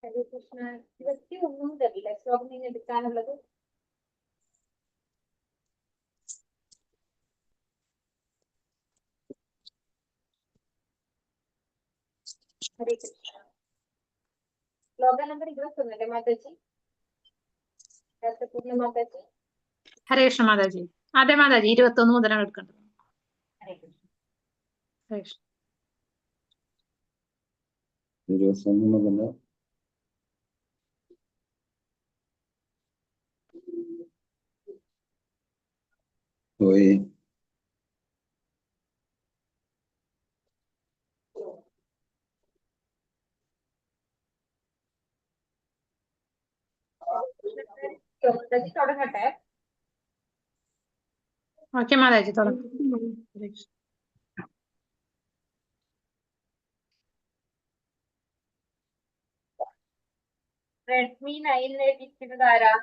ഹരേ കൃഷ്ണ. 21 മുതലല്ലേ ശ്ലോകം നിങ്ങൾ എടുക്കാനുള്ളത്? ഹരേ കൃഷ്ണ. ശ്ലോക നമ്പർ 21 അല്ലേ മാതാജി? പൂർണ്ണ മാതാജി. ഹരേ കൃഷ്ണ മാതാജി. അതെ മാതാജി, 21 മുതലാണ് എടുക്കേണ്ടത്. ഹരേ കൃഷ്ണ. ഹരേ കൃഷ്ണ. 21 മുതൽ പോയി. മാതാജി തുടങ്ങട്ടെ. ഓക്കെ മാതാജി, തുടങ്ങും. ഹരേ കൃഷ്ണ. റെഡ്മി 9 എഴുതിയിരിക്കുന്നത് ആരാ?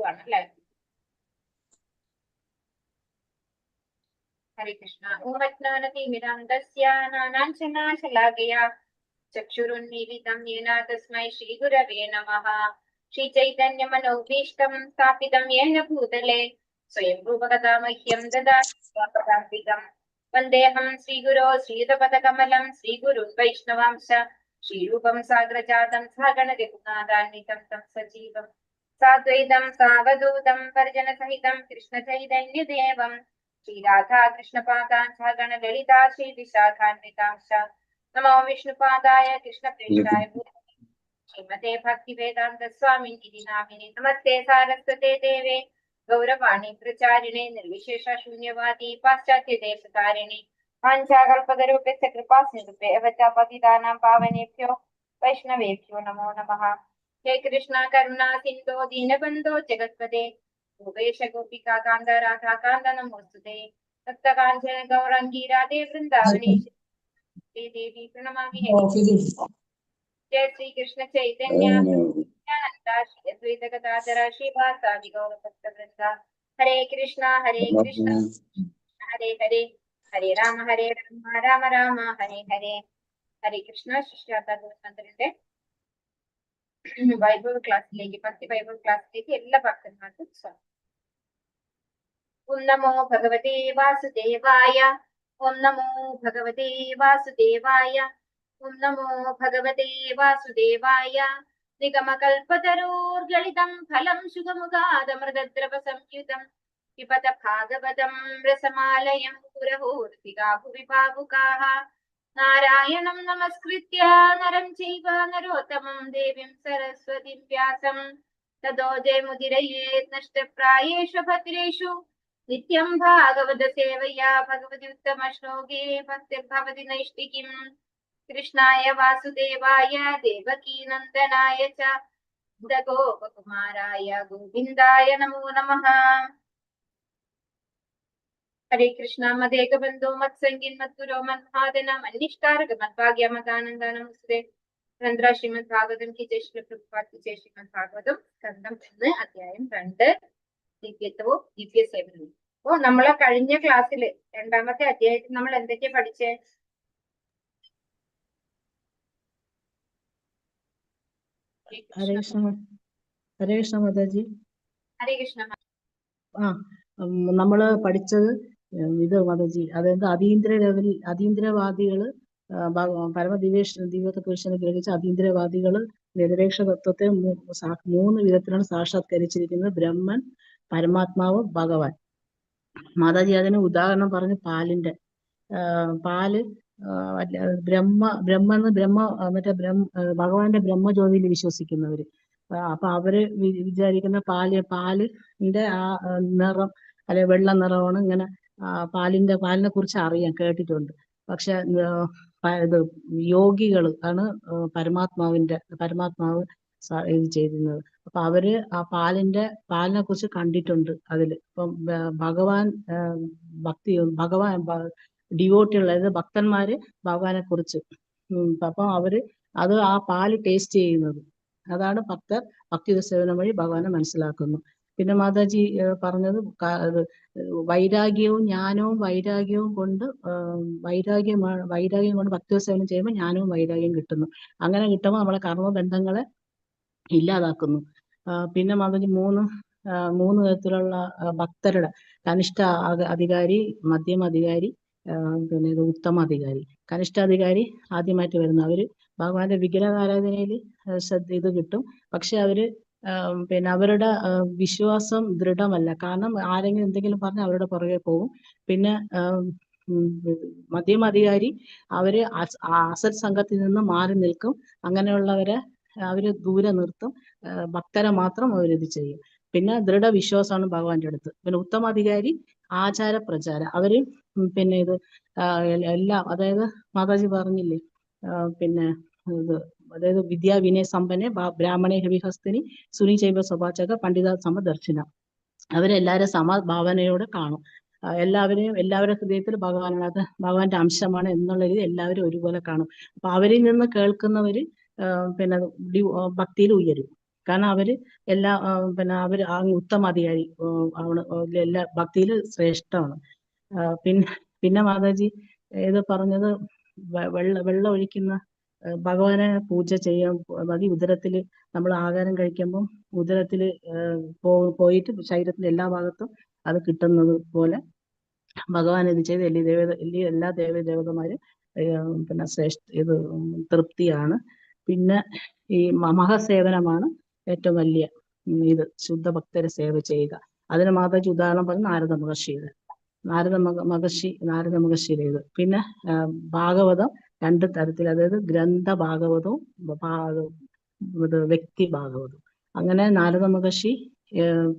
ആണല്ലേ? ഹരേ കൃഷ്ണ. ഓമജ്ഞാനതിമിരാന്തസ്യ ചക്ഷുരുന്മീലിതം യേന തസ്മൈ ശ്രീഗുരവേ നമഃ. ശ്രീചൈതന്യമനോഭീഷ്ടം സ്ഥാപിതം യേന ഭൂതലേ സ്വയം രൂപകഥാ മഹ്യം ദദാതി. വന്ദേഹം ശ്രീഗുരോ ശ്രീയുതപദകമലം ശ്രീഗുരുൻ വൈഷ്ണവാംശ ശ്രീരൂപം സാഗ്രജാതം സഗണരഘുനാഥാന്വിതം തം സജീവം സാദ്വൈതം സാവധൂതം പരിജനസഹിതം കൃഷ്ണചൈതന്യദേവം ശ്രീരാധാ കൃഷ്ണപാദാൻ സഗണ ലളിതാ ശ്രീവിശാഖാന്വിതാംശ. നമോ വിഷ്ണുപാദായ കൃഷ്ണപ്രേഷ്ഠായ ശ്രീമതേ ഭക്തിവേദാന്ത സ്വാമിനി നാമിനി. നമസ്തേ സാരസ്വതേ ദേവേ ഗൗരവാണി പ്രചാരിണേ നിർവിശേഷ ശൂന്യവാദി പാശ്ചാത്യദേശകാരിണി വാഞ്ചാകൽപതരൂപസ്യ കൃപാസിന്ധുഭ്യഃ പതിതാനാം പാവനേഭ്യോ വൈഷ്ണവേഭ്യോ നമോ നമഃ. ഹേ കൃഷ്ണ കരുണാ സിന്ധോ ദീനബന്ധോ ജഗത്പദേ ഗോപേശ ഗോപികാ കാന്ത രാധാ കാന്ത നമോസ്തുതേ. ഭക്തകാഞ്ചന ഗൗരംഗീ രാധേ വൃന്ദാവനേശ്വരി ദേവി പ്രണമാമി. ജയ ശ്രീ കൃഷ്ണ ചൈതന്യ ശ്രീ അദ്വൈത ഗദാധര ശ്രീവാസാദി ഗൗരഭക്തവൃന്ദ. ഹരേ കൃഷ്ണ ഹരേ കൃഷ്ണ ഹരേ ഹരേ ഹരേ രാമ രാമ രാമ ഹരേ ഹരേ. ഹരേ കൃഷ്ണ. ശിഷ്യാർത്ഥന്റെ ബൈബിൾ ക്ലാസ്സിലേക്ക്, ഭക്തി ബൈബിൾ ക്ലാസ്സിലേക്ക് എല്ലാ ഭക്തന്മാർക്കും സ്വാഗതം. ഓം നമോ ഭഗവതേ വാസുദേവായ. ഓം നമോ ഭഗവതേ വാസുദേവായ. ഓം നമോ ഭഗവതേ വാസുദേവായ. നിഗമകൽപതരോർഗളിതം ഫലം ശുഖമുഖാദമൃതദ്രവ സംയുതം പിബത ഭാഗവതം രസമാലയം പുരഹോർത്തികാ ഭുവി ഭാവുകാഃ. നാരായണം നമസ്കൃത്യ നരം ചൈവ നരോത്തമം ദേവീം സരസ്വതീം വ്യാസം തതോ ജയമുദിരയേത് നഷ്ടപ്രായേഷു ഭദ്രേഷു. നിത്യം ഭാഗവത സേവയാ ഭഗവതി ഉത്തമ ശ്ലോകേ ഭക്തിർഭവതി നൈഷ്ഠികീം. കൃഷ്ണായ വാസുദേവായ ദേവകീ നന്ദനായ ച ഗോപകുമാരായ ഗോവിന്ദായ നമോ നമഃ. ഹരേ കൃഷ്ണ. മദേകബന്ധോ മത്സംഗിൻ മത്പുരോ മന്മാദന മന്നിഷ്കാരക മദ്ഭാഗ്യമതാനന്ദാനമുസ്തേ. ഗ്രന്ഥ ശ്രീമദ് ഭാഗവതം കി ജയ ശ്രീ പ്രഭുപാദ് കി ജയ. ശ്രീമദ് ഭാഗവതം സ്കന്ധം 1 അധ്യായം 2 ദിവ്യത്വവും ദിവ്യസേവനവും. അപ്പോ നമ്മളെ കഴിഞ്ഞ ക്ലാസ്സില് 2ാമത്തെ അധ്യായത്തിൽ നമ്മൾ എന്തൊക്കെയാ പഠിച്ചേ? ഹരേ കൃഷ്ണ. ഹരേ കൃഷ്ണ മാതാജി. ഹരേ കൃഷ്ണ. നമ്മള് പഠിച്ചത് ഇത് മാതാജി, അതായത് അതീന്ദ്രവാദികള് ദിവ്യത്വ പുരുഷനെ ഗ്രഹിച്ച അതീന്ദ്രവാദികള് നിരപേക്ഷ തത്വത്തെ 3 വിധത്തിലാണ് സാക്ഷാത്കരിച്ചിരിക്കുന്നത്: ബ്രഹ്മൻ, പരമാത്മാവ്, ഭഗവാൻ. മാതാജി അതിന് ഉദാഹരണം പറഞ്ഞ് പാല് ഭഗവാന്റെ ബ്രഹ്മജ്യോതിയിൽ വിശ്വസിക്കുന്നവര്. അപ്പൊ അവര് വിചാരിക്കുന്ന പാലിന്റെ ആ നിറം അല്ലെ വെള്ള നിറമാണ്. ഇങ്ങനെ പാലിനെ കുറിച്ച് അറിയാൻ കേട്ടിട്ടുണ്ട്. പക്ഷെ ഇത് യോഗികള് ആണ് പരമാത്മാവ് ഇത് ചെയ്യുന്നത്. അപ്പൊ അവര് ആ പാലിനെ കുറിച്ച് കണ്ടിട്ടുണ്ട് അതില്. ഇപ്പം ഭഗവാൻ ഡിവോട്ടികൾ, അതായത് ഭക്തന്മാര് ഭഗവാനെ കുറിച്ച് അപ്പം അവര് ആ പാല് ടേസ്റ്റ് ചെയ്യുന്നത്. അതാണ് ഭക്തർ ഭക്തി സേവനം വഴി ഭഗവാനെ മനസ്സിലാക്കുന്നു. പിന്നെ മാതാജി പറഞ്ഞത് വൈരാഗ്യവും ജ്ഞാനവും വൈരാഗ്യവും കൊണ്ട് വൈരാഗ്യം കൊണ്ട് ഭക്തിസേവനം ചെയ്യുമ്പോൾ ജ്ഞാനവും വൈരാഗ്യം കിട്ടുന്നു. അങ്ങനെ കിട്ടുമ്പോൾ നമ്മളെ കർമ്മബന്ധങ്ങളെ ഇല്ലാതാക്കുന്നു. പിന്നെ മാതാജി മൂന്ന് തരത്തിലുള്ള ഭക്തരുടെ കനിഷ്ഠ അധികാരി, മധ്യമ അധികാരി, പിന്നെ ഇത് ഉത്തമ അധികാരി. കനിഷ്ഠാധികാരി ആദ്യമായിട്ട് വരുന്ന അവര് ഭഗവാന്റെ വിഗ്രഹാരാധനയിൽ ഇത് കിട്ടും. പക്ഷെ അവര് പിന്നെ അവരുടെ വിശ്വാസം ദൃഢമല്ല. കാരണം ആരെങ്കിലും എന്തെങ്കിലും പറഞ്ഞ് അവരുടെ പുറകെ പോകും. പിന്നെ മധ്യമധികാരി അവര് അസത് സംഘത്തിൽ നിന്ന് മാറി നിൽക്കും. അങ്ങനെയുള്ളവരെ അവര് ദൂരെ നിർത്തും. ഭക്തരെ മാത്രം അവരിത് ചെയ്യും. പിന്നെ ദൃഢവിശ്വാസമാണ് ഭഗവാന്റെ അടുത്ത്. പിന്നെ ഉത്തമാധികാരി ആചാരപ്രചാരം. അവര് പിന്നെ ഇത് എല്ലാം, അതായത് മാതാജി പറഞ്ഞില്ലേ, പിന്നെ ഇത് അതായത് വിദ്യാവിനയ സമ്പന്നെ ബ്രാഹ്മണേ ഹവിഹസ്തിനി സുനി ചൈവ സ്വഭാചക പണ്ഡിത സമദർശന. അവരെല്ലാവരും സമഭാവനയോടെ കാണും. എല്ലാവരുടെ ഹൃദയത്തിൽ ഭഗവാനാണ്, അത് ഭഗവാന്റെ അംശമാണ് എന്നുള്ള രീതി എല്ലാവരും ഒരുപോലെ കാണും. അപ്പൊ അവരിൽ നിന്ന് കേൾക്കുന്നവര് പിന്നെ ഭക്തിയിൽ ഉയരും. കാരണം അവര് പിന്നെ അവര് ആ ഉത്തമാധികാരി എല്ലാ ഭക്തിയിൽ ശ്രേഷ്ഠമാണ്. പിന്നെ മാതാജി ഇത് പറഞ്ഞത് വെള്ളം ഒഴിക്കുന്ന ഭഗവാനെ പൂജ ചെയ്യാൻ മതി. ഉദരത്തില് നമ്മൾ ആഹാരം കഴിക്കുമ്പോൾ ഉദരത്തില് പോയിട്ട് ശരീരത്തിന്റെ എല്ലാ ഭാഗത്തും അത് കിട്ടുന്നത് പോലെ ഭഗവാൻ ഇത് ചെയ്ത് എല്ലാ ദേവതമാരും പിന്നെ ഇത് തൃപ്തിയാണ്. പിന്നെ ഈ മഹസേവനമാണ് ഏറ്റവും വലിയ ഇത്, ശുദ്ധ ഭക്തരെ സേവ ചെയ്യുക. അതിന് മാതാജി ഉദാഹരണം പറഞ്ഞ നാരദ മഹർഷിയുടെ ഇത്. പിന്നെ ഭാഗവതം 2 തരത്തിൽ, അതായത് ഗ്രന്ഥ ഭാഗവതവും വ്യക്തി ഭാഗവതവും. അങ്ങനെ നാരദ മഹർഷി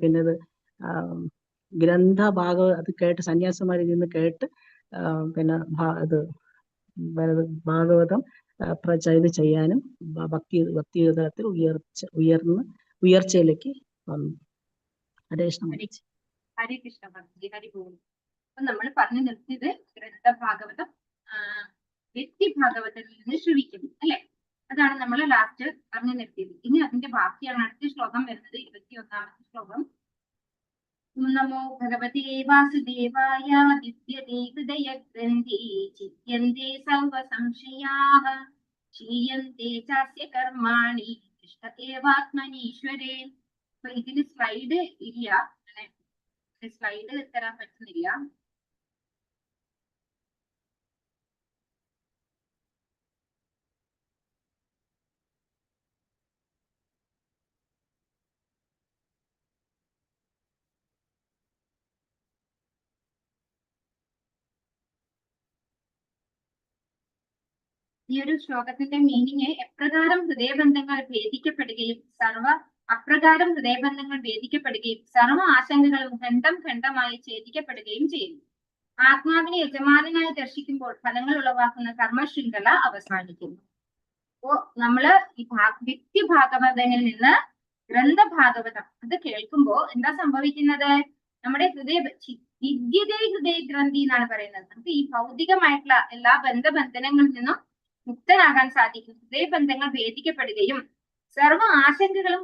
പിന്നെ ഇത് ഗ്രന്ഥ ഭാഗവതം അത് കേട്ട് സന്യാസിമാരിൽ നിന്ന് കേട്ട് പിന്നെ ഇത് ഭാഗവതം ഇത് ചെയ്യാനും ഭക്തി തലത്തിൽ ഉയർച്ചയിലേക്ക് വന്നു. ഹരേ കൃഷ്ണ. ഹരേ കൃഷ്ണ ഭക്തി ഹരി ബോൾ. അപ്പൊ നമ്മൾ പറഞ്ഞു നിർത്തിയത് ഗ്രന്ഥഭാഗവതം വ്യക്തി ഭാഗവതത്തിൽ നിന്ന് ശ്രവിക്കുന്നു അല്ലെ? അതാണ് നമ്മൾ ലാസ്റ്റ് പറഞ്ഞു നിർത്തിയത്. ഇനി അതിന്റെ ബാക്കിയാണ് അടുത്ത ശ്ലോകം വരുന്നത്, 21ാമത്തെ ശ്ലോകം. നമോ ഭഗവതേ വാസുദേവായ വിദ്യതേ ഹൃദയഗ്രന്ഥി ചിത്യന്തേ സർവ സംശയാഃ ക്ഷീയന്തേ ചാസ്യ കർമാണി തിഷ്ഠതേവാത്മനീശ്വരേ. അപ്പൊ ഇതിന് സ്ലൈഡ് ഇല്ല, സ്ലൈഡ് തരാൻ പറ്റുന്നില്ല. ഈ ഒരു ശ്ലോകത്തിന്റെ മീനിങ് എപ്രകാരം ഹൃദയബന്ധങ്ങൾ ഭേദിക്കപ്പെടുകയും അപ്രകാരം ഹൃദയബന്ധങ്ങൾ ഭേദിക്കപ്പെടുകയും സർവ ആശങ്കകളും ഖണ്ഡമായി ഛേദിക്കപ്പെടുകയും ചെയ്യുന്നു. ആത്മാവിനെ യജമാനായി ദർശിക്കുമ്പോൾ ഫലങ്ങൾ ഉളവാക്കുന്ന കർമ്മശൃംഖല അവസാനിക്കുന്നു. അപ്പോ നമ്മള് ഈ വ്യക്തി ഭാഗവതനിൽ നിന്ന് ഗ്രന്ഥഭാഗവതം അത് കേൾക്കുമ്പോ എന്താ സംഭവിക്കുന്നത്? നമ്മുടെ ഹൃദയഗ്രന്ഥി എന്നാണ് പറയുന്നത്. നമുക്ക് ഈ ഭൗതികമായിട്ടുള്ള എല്ലാ ബന്ധങ്ങളിൽ നിന്നും മുക്തനാകാൻ സാധിക്കും. ഹൃദയബന്ധങ്ങൾ ഭേദിക്കപ്പെടുകയും സർവ്വ ആശങ്കകളും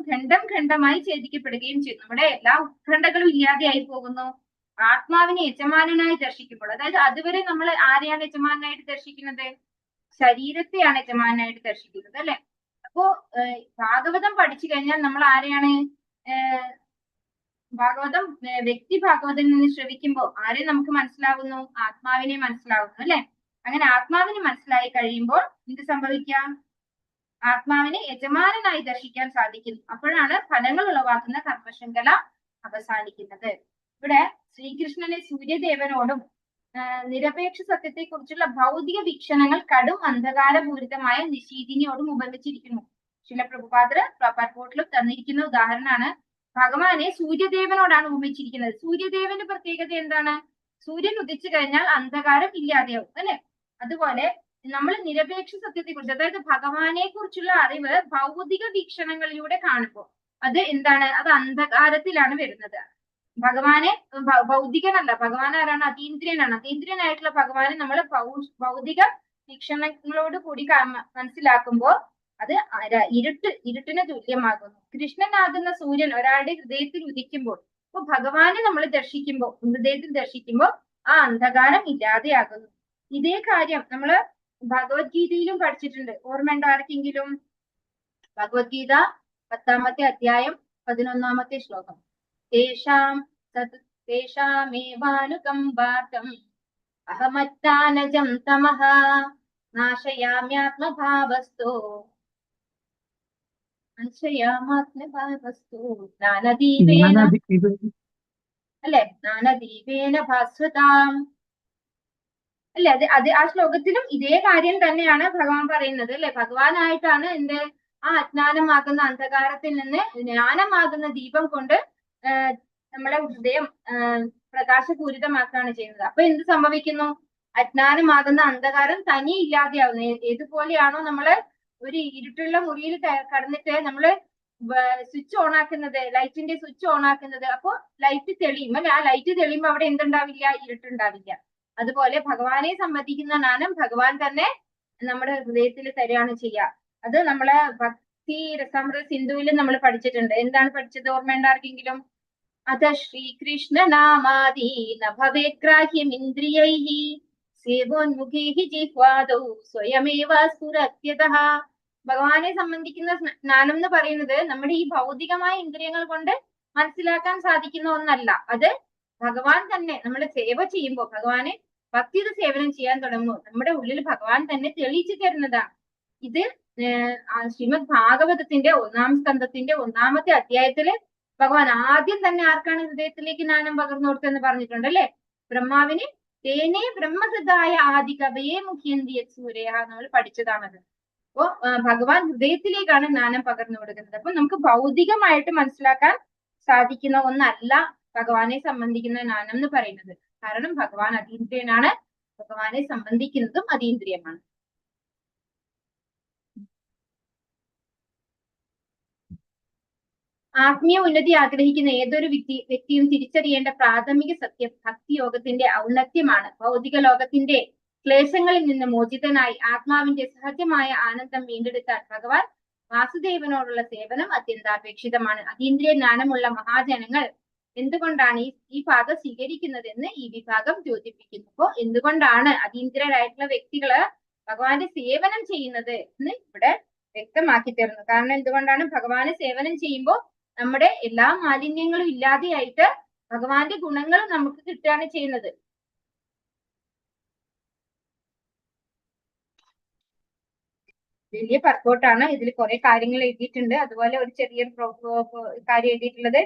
ഖണ്ഡമായി ഛേദിക്കപ്പെടുകയും ചെയ്യും. നമ്മുടെ എല്ലാ ഉത്കണ്ഠകളും ഇല്ലാതെയായി പോകുന്നു. ആത്മാവിനെ യജമാനായി ദർശിക്കുമ്പോൾ, അതായത് അതുവരെ നമ്മൾ ആരെയാണ് യജമാനായിട്ട് ദർശിക്കുന്നത്? ശരീരത്തെയാണ് യജമാനായിട്ട് ദർശിക്കുന്നത് അല്ലെ? അപ്പോ ഭാഗവതം പഠിച്ചു കഴിഞ്ഞാൽ നമ്മൾ ആരെയാണ് ഭാഗവതം വ്യക്തി ഭാഗവതം നിന്ന് ശ്രവിക്കുമ്പോൾ ആരെ നമുക്ക് മനസ്സിലാവുന്നു? ആത്മാവിനെ മനസ്സിലാവുന്നു അല്ലെ? അങ്ങനെ ആത്മാവിനെ മനസ്സിലായി കഴിയുമ്പോൾ എന്ത് സംഭവിക്കാം? ആത്മാവിനെ യജമാനായി ദർശിക്കാൻ സാധിക്കുന്നു. അപ്പോഴാണ് ഫലങ്ങൾ ഉളവാക്കുന്ന കർമ്മശൃംഖല അവസാനിക്കുന്നത്. ഇവിടെ ശ്രീകൃഷ്ണനെ സൂര്യദേവനോടും നിരപേക്ഷ സത്യത്തെ കുറിച്ചുള്ള ഭൗതിക വീക്ഷണങ്ങൾ കടും അന്ധകാരപൂരിതമായ നിശീതിനിയോടും ഉപമിച്ചിരിക്കുന്നു. ചില പ്രഭുപാദർ പർപ്പോട്ടിലും തന്നിരിക്കുന്ന ഉദാഹരണമാണ്. ഭഗവാനെ സൂര്യദേവനോടാണ് ഉപമിച്ചിരിക്കുന്നത്. സൂര്യദേവന്റെ പ്രത്യേകത എന്താണ്? സൂര്യൻ ഉദിച്ചു കഴിഞ്ഞാൽ അന്ധകാരം ഇല്ലാതെയാവും അല്ലെ? അതുപോലെ നമ്മൾ നിരപേക്ഷ സത്യത്തെ കുറിച്ച്, അതായത് ഭഗവാനെ കുറിച്ചുള്ള അറിവ് ഭൗതിക വീക്ഷണങ്ങളിലൂടെ കാണുമ്പോൾ അത് എന്താണ്? അത് അന്ധകാരത്തിലാണ് വരുന്നത്. ഭഗവാനെ ഭൗതികനല്ല, ഭഗവാൻ ആരാണ്? അതീന്ദ്രിയനാണ്. അതീന്ദ്രിയനായിട്ടുള്ള ഭഗവാനെ നമ്മൾ ഭൗതിക വീക്ഷണങ്ങളോട് കൂടി മനസ്സിലാക്കുമ്പോൾ അത് ഇരുട്ടിന് തുല്യമാകുന്നു. കൃഷ്ണനാകുന്ന സൂര്യൻ ഒരാളുടെ ഹൃദയത്തിൽ ഉദിക്കുമ്പോൾ, അപ്പൊ ഭഗവാനെ നമ്മൾ ദർശിക്കുമ്പോൾ, ഹൃദയത്തിൽ ദർശിക്കുമ്പോൾ ആ അന്ധകാരം ഇല്ലാതെയാകുന്നു. ഇതേ കാര്യം നമ്മള് ഭഗവത്ഗീതയിലും പഠിച്ചിട്ടുണ്ട്. ഓർമ്മയുണ്ടോ ആർക്കെങ്കിലും? ഭഗവത്ഗീത 10-ാമത്തെ അധ്യായം 11-ാമത്തെ ശ്ലോകം. തേഷാമേവാനുകമ്പാതം അഹമജ്ഞാനജം തമഃ നാശയാമ്യാത്മഭാവസ്തോ ജ്ഞാനദീപേന അല്ലെ, ജ്ഞാനദീപേന ഭാസ്വതാം അല്ലെ. അത് ആ ശ്ലോകത്തിലും ഇതേ കാര്യം തന്നെയാണ് ഭഗവാൻ പറയുന്നത് അല്ലെ. ഭഗവാനായിട്ടാണ് എന്ത് ആ അജ്ഞാനമാകുന്ന അന്ധകാരത്തിൽ നിന്ന് ജ്ഞാനമാകുന്ന ദീപം കൊണ്ട് നമ്മളെ ഹൃദയം പ്രകാശപൂരിതമാക്കുകയാണ് ചെയ്യുന്നത്. അപ്പൊ എന്ത് സംഭവിക്കുന്നു? അജ്ഞാനമാകുന്ന അന്ധകാരം തനി ഇല്ലാതെയാവുന്നു. ഏതുപോലെയാണോ നമ്മള് ഒരു ഇരുട്ടുള്ള മുറിയിൽ കടന്നിട്ട് നമ്മള് സ്വിച്ച് ഓൺ ആക്കുന്നത്, ലൈറ്റിന്റെ സ്വിച്ച് ഓൺ ആക്കുന്നത്, അപ്പൊ ലൈറ്റ് തെളിയും അല്ലെ. ആ ലൈറ്റ് തെളിയുമ്പോ അവിടെ എന്തുണ്ടാവില്ല? ഇരുട്ടുണ്ടാവില്ല. അതുപോലെ ഭഗവാനെ സംബന്ധിക്കുന്ന ജ്ഞാനം ഭഗവാൻ തന്നെ നമ്മുടെ ഹൃദയത്തിൽ തരികയാണ് ചെയ്യുക. അത് നമ്മളെ ഭക്തി രസാമൃത സിന്ധുവിൽ നമ്മൾ പഠിച്ചിട്ടുണ്ട്. എന്താണ് പഠിച്ചത്? ഓർമ്മയുണ്ട് ആർക്കെങ്കിലും? അത ശ്രീകൃഷ്ണ നാമാദി നഭവേഗ്രാഹ്യമിന്ദ്രിയൈഹി സേവോന്മുഖൈഹി ജിഹ്വാദൗ സ്വയമേവ സ്ഫുരത്യതഃ. ഭഗവാനെ സംബന്ധിക്കുന്ന ജ്ഞാനം എന്ന് പറയുന്നത് നമ്മുടെ ഈ ഭൗതികമായ ഇന്ദ്രിയങ്ങൾ കൊണ്ട് മനസ്സിലാക്കാൻ സാധിക്കുന്ന ഒന്നല്ല. അത് ഭഗവാൻ തന്നെ നമ്മളെ സേവ ചെയ്യുമ്പോൾ, ഭഗവാനെ ഭക്തിയുടെ സേവനം ചെയ്യാൻ തുടങ്ങുമ്പോൾ നമ്മുടെ ഉള്ളിൽ ഭഗവാൻ തന്നെ തെളിയിച്ചു തരുന്നതാണ്. ഇത് ശ്രീമദ് ഭാഗവതത്തിന്റെ 1-ാം സ്കന്ധത്തിന്റെ 1-ാമത്തെ അധ്യായത്തില് ഭഗവാൻ ആദ്യം തന്നെ ആർക്കാണ് ഹൃദയത്തിലേക്ക് ജ്ഞാനം പകർന്നു കൊടുത്തെന്ന് പറഞ്ഞിട്ടുണ്ട് അല്ലെ. ബ്രഹ്മാവിന് തേനേ ബ്രഹ്മഹൃദായ ആദി കവയെ മുഖ്യന്തി സൂര്യ നമ്മൾ പഠിച്ചതാണത്. അപ്പോ ഭഗവാൻ ഹൃദയത്തിലേക്കാണ് ജ്ഞാനം പകർന്നു കൊടുക്കുന്നത്. അപ്പൊ നമുക്ക് ഭൗതികമായിട്ട് മനസ്സിലാക്കാൻ സാധിക്കുന്ന ഒന്നല്ല ഭഗവാനെ സംബന്ധിക്കുന്ന ജ്ഞാനം എന്ന് പറയുന്നത്. കാരണം ഭഗവാൻ അതീന്ദ്രിയനാണ്, ഭഗവാനെ സംബന്ധിക്കുന്നതും അതീന്ദ്രിയമാണ്. ആത്മീയ ഉന്നതി ആഗ്രഹിക്കുന്ന ഏതൊരു വ്യക്തിയും തിരിച്ചറിയേണ്ട പ്രാഥമിക സത്യം ഭക്തിയോഗത്തിന്റെ ഔന്നത്യമാണ്. ഭൗതിക ലോകത്തിന്റെ ക്ലേശങ്ങളിൽ നിന്ന് മോചിതനായി ആത്മാവിന്റെ സഹജമായ ആനന്ദം വീണ്ടെടുത്താൽ ഭഗവാൻ വാസുദേവനോടുള്ള സേവനം അത്യന്താപേക്ഷിതമാണ്. അതീന്ദ്രിയ ജ്ഞാനമുള്ള മഹാജനങ്ങൾ എന്തുകൊണ്ടാണ് ഈ പാത സ്വീകരിക്കുന്നതെന്ന് ഈ വിഭാഗം ചോദിപ്പിക്കുന്നു. അപ്പോ എന്തുകൊണ്ടാണ് അതീന്ദ്രിയരായിട്ടുള്ള വ്യക്തികള് ഭഗവാന്റെ സേവനം ചെയ്യുന്നത് എന്ന് ഇവിടെ വ്യക്തമാക്കി തരുന്നു. കാരണം എന്തുകൊണ്ടാണ്? ഭഗവാന് സേവനം ചെയ്യുമ്പോൾ നമ്മുടെ എല്ലാ മാലിന്യങ്ങളും ഇല്ലാതെയായിട്ട് ഭഗവാന്റെ ഗുണങ്ങൾ നമുക്ക് കിട്ടുകയാണ് ചെയ്യുന്നത്. വലിയ പർക്കോട്ടാണ്. ഇതിൽ കുറെ കാര്യങ്ങൾ എഴുതിയിട്ടുണ്ട്. അതുപോലെ ഒരു ചെറിയൊരു കാര്യം എഴുതിയിട്ടുള്ളത്,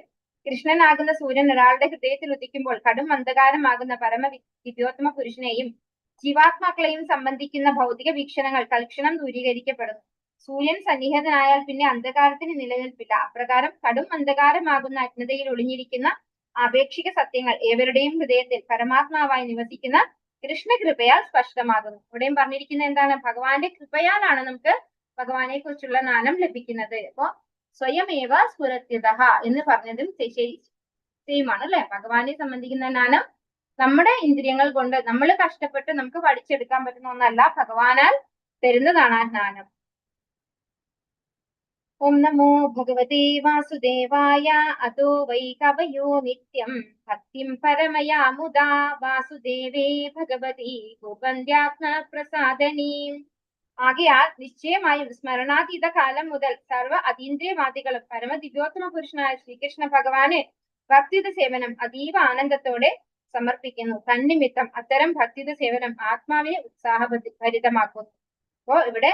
കൃഷ്ണനാകുന്ന സൂര്യൻ ഒരാളുടെ ഹൃദയത്തിൽ ഉദിക്കുമ്പോൾ കടും അന്ധകാരമാകുന്ന പരമ ദിവ്യോത്തമ പുരുഷനെയും ജീവാത്മാക്കളെയും സംബന്ധിക്കുന്ന ഭൗതിക വീക്ഷണങ്ങൾ തൽക്ഷണം ദൂരീകരിക്കപ്പെടുന്നു. സൂര്യൻ സന്നിഹിതനായാൽ പിന്നെ അന്ധകാരത്തിന് നിലനിൽപ്പില്ല. അപ്രകാരം കടും അന്ധകാരമാകുന്ന അജ്ഞതയിൽ ഒളിഞ്ഞിരിക്കുന്ന ആപേക്ഷിക സത്യങ്ങൾ ഏവരുടെയും ഹൃദയത്തിൽ പരമാത്മാവായി നിവസിക്കുന്ന കൃഷ്ണകൃപയാൽ സ്പഷ്ടമാകുന്നു. ഇവിടെയും പറഞ്ഞിരിക്കുന്നത് എന്താണ്? ഭഗവാന്റെ കൃപയാലാണ് നമുക്ക് ഭഗവാനെ കുറിച്ചുള്ള ജ്ഞാനം ലഭിക്കുന്നത്. അപ്പോ സ്വയമേവ സ്ഫുരത്യതഃ എന്ന് പറഞ്ഞതും സെയിമാണ് അല്ലെ. ഭഗവാനെ സംബന്ധിക്കുന്ന ജ്ഞാനം നമ്മുടെ ഇന്ദ്രിയങ്ങൾ കൊണ്ട് നമ്മൾ കഷ്ടപ്പെട്ട് നമുക്ക് പഠിച്ചെടുക്കാൻ പറ്റുന്ന ഒന്നല്ല, ഭഗവാനാൽ തരുന്നതാണ് ആ ജ്ഞാനം. ഓം നമോ ഭഗവതേ വാസുദേവായ. അതോ വൈ കവയോ നിത്യം ഭക്തിം പരമയാമുദാ വാസുദേവേ ഭഗവതി ഗോപന്ത്യാത്മ പ്രസാദനീം. ആകയാൽ നിശ്ചയമായും സ്മരണാതീത കാലം മുതൽ സർവ്വ അതീന്ദ്രിയവാദികളും പരമദിവ്യോത്തമ പുരുഷനായ ശ്രീകൃഷ്ണ ഭഗവാന് ഭക്തിയുടെ സേവനം അതീവ ആനന്ദത്തോടെ സമർപ്പിക്കുന്നു. തന്നിമിത്തം അത്തരം ഭക്തിയുടെ സേവനം ആത്മാവിനെ ഉത്സാഹഭരിതമാക്കുന്നു. അപ്പോ ഇവിടെ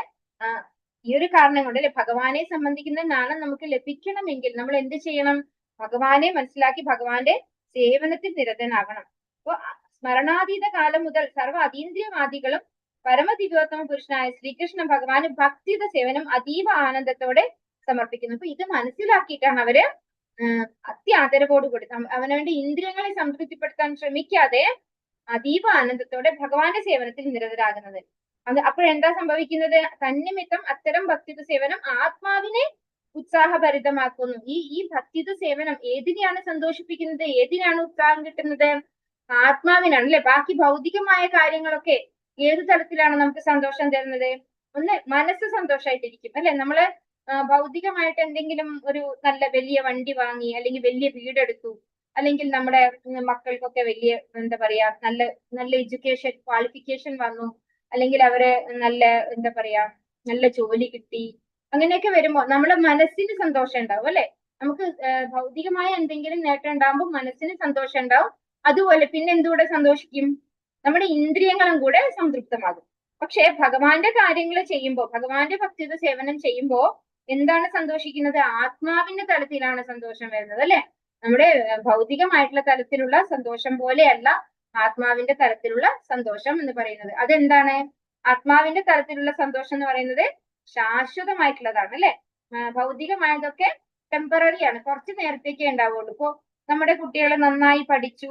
ഈ ഒരു കാരണം കൊണ്ട് ഭഗവാനെ സംബന്ധിക്കുന്ന ജ്ഞാനം നമുക്ക് ലഭിക്കണമെങ്കിൽ നമ്മൾ എന്ത് ചെയ്യണം? ഭഗവാനെ മനസ്സിലാക്കി ഭഗവാന്റെ സേവനത്തിൽ നിരതനാകണം. അപ്പോ സ്മരണാതീത കാലം മുതൽ സർവ്വ അതീന്ദ്രിയവാദികളും പരമദിവ്യോത്തമ പുരുഷനായ ശ്രീകൃഷ്ണ ഭഗവാന് ഭക്തിയുടെ സേവനം അതീവ ആനന്ദത്തോടെ സമർപ്പിക്കുന്നു. അപ്പൊ ഇത് മനസ്സിലാക്കിയിട്ടാണ് അവര് അത്യാദരവോടുകൂടി അവനവന്റെ ഇന്ദ്രിയങ്ങളെ സംതൃപ്തിപ്പെടുത്താൻ ശ്രമിക്കാതെ അതീവ ആനന്ദത്തോടെ ഭഗവാന്റെ സേവനത്തിൽ നിരതരാകുന്നത്. അപ്പോഴെന്താ സംഭവിക്കുന്നത്? തന്നിമിത്തം അത്തരം ഭക്തിയുടെ സേവനം ആത്മാവിനെ ഉത്സാഹഭരിതമാക്കുന്നു. ഈ ഭക്തിയുടെ സേവനം ഏതിനെയാണ് സന്തോഷിപ്പിക്കുന്നത്? ഏതിനാണ് ഉത്സാഹം കിട്ടുന്നത്? ആത്മാവിനാണ് അല്ലെ. ബാക്കി ഭൗതികമായ കാര്യങ്ങളൊക്കെ ഏത് തലത്തിലാണ് നമുക്ക് സന്തോഷം തരുന്നത്? ഒന്ന് മനസ്സ് സന്തോഷമായിട്ടിരിക്കും അല്ലെ. നമ്മള് ഭൗതികമായിട്ട് എന്തെങ്കിലും ഒരു നല്ല വലിയ വണ്ടി വാങ്ങി, അല്ലെങ്കിൽ വലിയ വീടെടുത്തു, അല്ലെങ്കിൽ നമ്മുടെ മക്കൾക്കൊക്കെ വലിയ എന്താ പറയാ നല്ല നല്ല എഡ്യൂക്കേഷൻ ക്വാളിഫിക്കേഷൻ വന്നു, അല്ലെങ്കിൽ അവരെ നല്ല എന്താ പറയാ നല്ല ജോലി കിട്ടി, അങ്ങനെയൊക്കെ വരുമ്പോ നമ്മളെ മനസ്സിന് സന്തോഷം ഉണ്ടാവും അല്ലെ. നമുക്ക് ഭൗതികമായ എന്തെങ്കിലും നേട്ടം ഉണ്ടാകുമ്പോൾ മനസ്സിന് സന്തോഷം ഉണ്ടാവും. അതുപോലെ പിന്നെ എന്തുകൂടെ സന്തോഷിക്കും, നമ്മുടെ ഇന്ദ്രിയങ്ങളും കൂടെ സംതൃപ്തമാകും. പക്ഷെ ഭഗവാന്റെ കാര്യങ്ങൾ ചെയ്യുമ്പോൾ, ഭഗവാന്റെ ഭക്തിയുടെ സേവനം ചെയ്യുമ്പോ എന്താണ് സന്തോഷിക്കുന്നത്, ആത്മാവിന്റെ തലത്തിലാണ് സന്തോഷം വരുന്നത് അല്ലെ. നമ്മുടെ ഭൗതികമായിട്ടുള്ള തലത്തിലുള്ള സന്തോഷം പോലെയല്ല ആത്മാവിന്റെ തലത്തിലുള്ള സന്തോഷം എന്ന് പറയുന്നത്. അതെന്താണ്, ആത്മാവിന്റെ തലത്തിലുള്ള സന്തോഷം എന്ന് പറയുന്നത് ശാശ്വതമായിട്ടുള്ളതാണ് അല്ലെ. ഭൗതികമായതൊക്കെ ടെമ്പററി ആണ്, കുറച്ച് നേരത്തേക്കേ ഉണ്ടാവുള്ളൂ. ഇപ്പോ നമ്മുടെ കുട്ടികൾ നന്നായി പഠിച്ചു,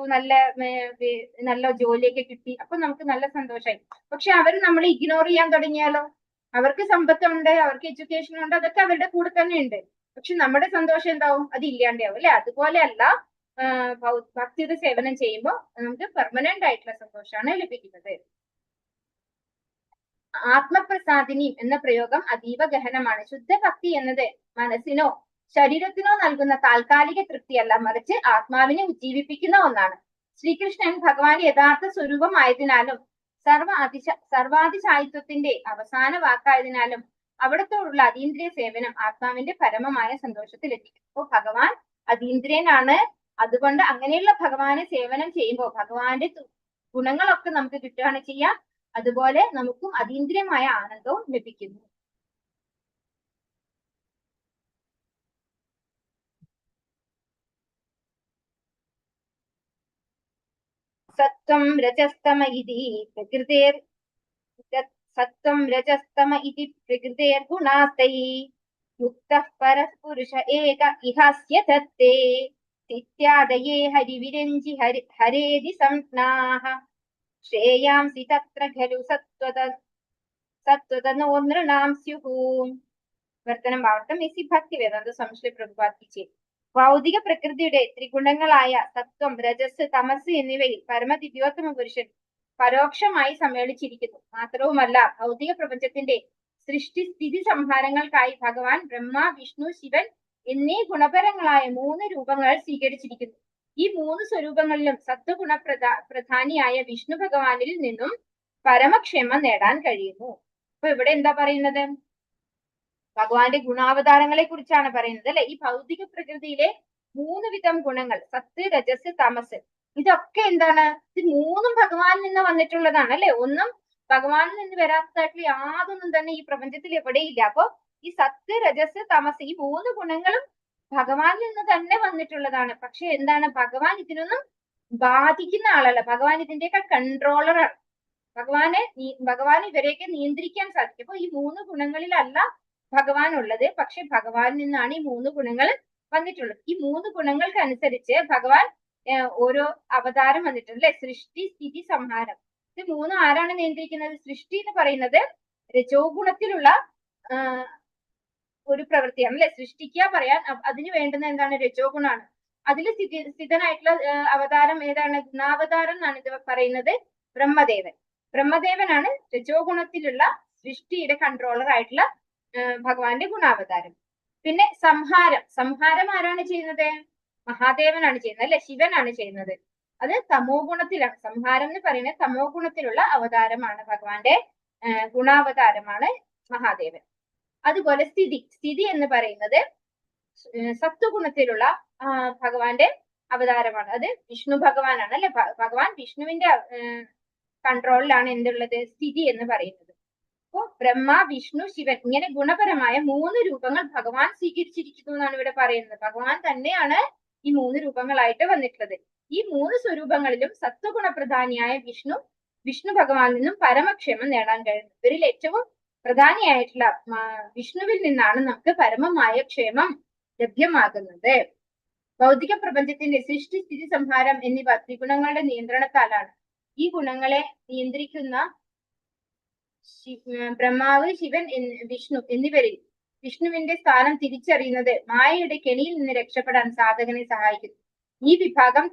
നല്ല ജോലിയൊക്കെ കിട്ടി, അപ്പൊ നമുക്ക് നല്ല സന്തോഷമായി. പക്ഷെ അവർ നമ്മൾ ഇഗ്നോർ ചെയ്യാൻ തുടങ്ങിയാലോ, അവർക്ക് സമ്പത്തുണ്ട്, അവർക്ക് എഡ്യൂക്കേഷൻ ഉണ്ട്, അതൊക്കെ അവരുടെ കൂടെ തന്നെ ഉണ്ട്. പക്ഷെ നമ്മുടെ സന്തോഷം എന്താവും, അത് ഇല്ലാണ്ടാവും അല്ലെ. അതുപോലെ അല്ല ഭക്തിയുടെ സേവനം ചെയ്യുമ്പോൾ നമുക്ക് പെർമനന്റ് ആയിട്ടുള്ള സന്തോഷമാണ് ലഭിക്കുന്നത്. ആത്മപ്രസാദിനി എന്ന പ്രയോഗം അതീവ ഗഹനമാണ്. ശുദ്ധഭക്തി എന്നത് മനസ്സിനോ ശരീരത്തിനോ നൽകുന്ന താൽക്കാലിക തൃപ്തിയല്ല, മറിച്ച് ആത്മാവിനെ ഉജ്ജീവിപ്പിക്കുന്ന ഒന്നാണ്. ശ്രീകൃഷ്ണൻ ഭഗവാന്റെ യഥാർത്ഥ സ്വരൂപമായതിനാലും സർവാതിശായിത്വത്തിന്റെ അവസാന വാക്കായതിനാലും അവിടത്തോടുള്ള അതീന്ദ്രിയ സേവനം ആത്മാവിന്റെ പരമമായ സന്തോഷത്തിലെത്തിക്കും. അപ്പോൾ ഭഗവാൻ അതീന്ദ്രിയനാണ്. അതുകൊണ്ട് അങ്ങനെയുള്ള ഭഗവാനെ സേവനം ചെയ്യുമ്പോൾ ഭഗവാന്റെ ഗുണങ്ങളൊക്കെ നമുക്ക് കിട്ടുകയാണ് ചെയ്യാം. അതുപോലെ നമുക്കും അതീന്ദ്രിയമായ ആനന്ദവും ലഭിക്കുന്നു. സത്വം രജസ്തമ ഇതി പ്രകൃതേർഗുണാസ്തൈ യുക്തഃ പരഃ പുരുഷ ഏക ഇഹസ്യ തത്തേ ഇത്യാദയേ ഹരിവിരഞ്ജി ഹരേതി സംജ്ഞാഃ ശ്രേയാംസി തത്ര ഖലു സത്വതനോ നൃണാം സ്യുഃ. വർത്തനം ഭാവട്ടം എസി ഭക്തി വേദാന്ത സംശ്ലേ പ്രഭുപാദിച്ചേ. ഭൗതിക പ്രകൃതിയുടെ ത്രിഗുണങ്ങളായ സത്വം, രജസ്, തമസ് എന്നിവയിൽ പരമദിവ്യോത്തമ പുരുഷൻ പരോക്ഷമായി സമ്മേളിച്ചിരിക്കുന്നു. മാത്രവുമല്ല ഭൗതിക പ്രപഞ്ചത്തിന്റെ സൃഷ്ടി സ്ഥിതി സംഹാരങ്ങൾക്കായി ഭഗവാൻ ബ്രഹ്മ, വിഷ്ണു, ശിവൻ എന്നീ ഗുണപരങ്ങളായ 3 രൂപങ്ങൾ സ്വീകരിച്ചിരിക്കുന്നു. ഈ 3 സ്വരൂപങ്ങളിലും സത്വഗുണ പ്രധാനിയായ വിഷ്ണു ഭഗവാനിൽ നിന്നും പരമക്ഷേമം നേടാൻ കഴിയുന്നു. അപ്പൊ ഇവിടെ എന്താ പറയുന്നത്, ഭഗവാന്റെ ഗുണാവതാരങ്ങളെ കുറിച്ചാണ് പറയുന്നത് അല്ലെ. ഈ ഭൗതിക പ്രകൃതിയിലെ 3 വിധം ഗുണങ്ങൾ, സത്ത്, രജസ്, തമസ്, ഇതൊക്കെ എന്താണ്, ഇത് 3ഉം ഭഗവാനിൽ നിന്ന് വന്നിട്ടുള്ളതാണ് അല്ലെ. ഒന്നും ഭഗവാനിൽ നിന്ന് വരാത്തതായിട്ടുള്ള യാതൊന്നും തന്നെ ഈ പ്രപഞ്ചത്തിൽ എവിടെയില്ല. അപ്പൊ ഈ സത്ത്, രജസ്, തമസ്, ഈ 3 ഗുണങ്ങളും ഭഗവാനിൽ നിന്ന് തന്നെ വന്നിട്ടുള്ളതാണ്. പക്ഷെ എന്താണ്, ഭഗവാൻ ഇതിനൊന്നും ബാധിക്കുന്ന ആളല്ല. ഭഗവാൻ ഇതിന്റെയൊക്കെ കൺട്രോളറാണ്. ഭഗവാൻ ഇവരെയൊക്കെ നിയന്ത്രിക്കാൻ സാധിക്കും. അപ്പൊ ഈ 3 ഗുണങ്ങളിലല്ല ഭഗവാൻ ഉള്ളത്, പക്ഷെ ഭഗവാനിൽ നിന്നാണ് ഈ 3 ഗുണങ്ങൾ വന്നിട്ടുള്ളത്. ഈ 3 ഗുണങ്ങൾക്ക് അനുസരിച്ച് ഭഗവാൻ ഓരോ അവതാരം വന്നിട്ടുണ്ട് അല്ലെ. സൃഷ്ടി, സ്ഥിതി, സംഹാരം, ഇത് 3 ആരാണ് നിയന്ത്രിക്കുന്നത്? സൃഷ്ടി എന്ന് പറയുന്നത് രജോ ഗുണത്തിലുള്ള ഒരു പ്രവൃത്തിയാണ് അല്ലെ. സൃഷ്ടിക്കുക പറയാൻ അതിന് വേണ്ടുന്ന എന്താണ്, രജോ ഗുണാണ്. അതിൽ സ്ഥിതനായിട്ടുള്ള അവതാരം ഏതാണ്? ഗുണാവതാരം എന്നാണ് ഇത് പറയുന്നത്. ബ്രഹ്മദേവനാണ് രജോ ഗുണത്തിലുള്ള സൃഷ്ടിയുടെ കൺട്രോളർ ആയിട്ടുള്ള ഭഗവാന്റെ ഗുണാവതാരം. പിന്നെ സംഹാരം ആരാണ് ചെയ്യുന്നത്? മഹാദേവനാണ് ചെയ്യുന്നത് അല്ലെ, ശിവനാണ് ചെയ്യുന്നത്. അത് തമോ ഗുണത്തിലാണ്. സംഹാരം എന്ന് പറയുന്നത് തമോ ഗുണത്തിലുള്ള അവതാരമാണ്, ഭഗവാന്റെ ഗുണാവതാരമാണ് മഹാദേവൻ. അതുപോലെ സ്ഥിതി എന്ന് പറയുന്നത് സത്വഗുണത്തിലുള്ള ഭഗവാന്റെ അവതാരമാണ്. അത് വിഷ്ണു ഭഗവാനാണ് അല്ലെ. ഭഗവാൻ വിഷ്ണുവിന്റെ കൺട്രോളിലാണ് എന്തുള്ളത്, സ്ഥിതി എന്ന് പറയുന്നത്. അപ്പോ ബ്രഹ്മ, വിഷ്ണു, ശിവൻ ഇങ്ങനെ ഗുണപരമായ 3 രൂപങ്ങൾ ഭഗവാൻ സ്വീകരിച്ചിരിക്കുന്നു എന്നാണ് ഇവിടെ പറയുന്നത്. ഭഗവാൻ തന്നെയാണ് ഈ 3 രൂപങ്ങളായിട്ട് വന്നിട്ടുള്ളത്. ഈ 3 സ്വരൂപങ്ങളിലും സത്വഗുണപ്രധാനിയായ വിഷ്ണു ഭഗവാനിൽ നിന്നും പരമക്ഷേമം നേടാൻ കഴിയുന്നു. ഇവരിൽ ഏറ്റവും പ്രധാനിയായിട്ടുള്ള വിഷ്ണുവിൽ നിന്നാണ് നമുക്ക് പരമമായ ക്ഷേമം ലഭ്യമാകുന്നത്. ഭൗതിക പ്രപഞ്ചത്തിന്റെ സൃഷ്ടി, സ്ഥിതി, സംഹാരം എന്നിവ ത്രിഗുണങ്ങളുടെ നിയന്ത്രണത്താലാണ്. ഈ ഗുണങ്ങളെ നിയന്ത്രിക്കുന്ന ബ്രഹ്മാവ്, ശിവൻ, വിഷ്ണു എന്നിവരിൽ വിഷ്ണുവിന്റെ സ്ഥാനം തിരിച്ചറിയുന്നത് മായയുടെ കെണിയിൽ നിന്ന് രക്ഷപ്പെടാൻ സാധകനെ സഹായിക്കുന്നു. ഈ വിഭാഗം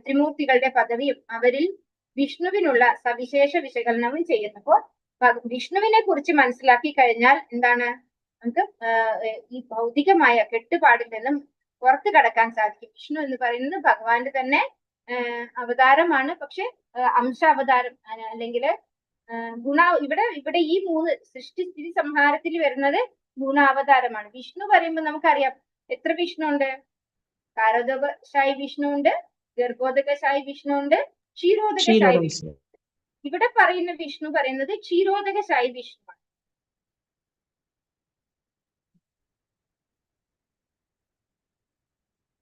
ത്രിമൂർത്തികളുടെ പദവിയും അവരിൽ വിഷ്ണുവിനുള്ള സവിശേഷ വിശകലനവും ചെയ്യുന്നു. അപ്പോൾ വിഷ്ണുവിനെ കുറിച്ച് മനസ്സിലാക്കി കഴിഞ്ഞാൽ എന്താണ്, നമുക്ക് ഈ ഭൗതികമായ കെട്ടുപാടിൽ നിന്നും പുറത്തു കടക്കാൻ സാധിക്കും. വിഷ്ണു എന്ന് പറയുന്നത് ഭഗവാന്റെ തന്നെ അവതാരമാണ്. പക്ഷെ അംശ അവതാരം അല്ലെങ്കിൽ ഇവിടെ ഈ 3 സൃഷ്ടി സ്ഥിതി സംഹാരത്തിൽ വരുന്നത് ഗുണാവതാരമാണ്. വിഷ്ണു പറയുമ്പോൾ നമുക്കറിയാം എത്ര വിഷ്ണു ഉണ്ട്. കാരോദകശായി വിഷ്ണു ഉണ്ട്, ഗർഭോദകശായി വിഷ്ണു ഉണ്ട്, ക്ഷീരോദകശായി വിഷ്ണു. ഇവിടെ പറയുന്ന വിഷ്ണു പറയുന്നത് ക്ഷീരോദകശായി വിഷ്ണുവാണ്.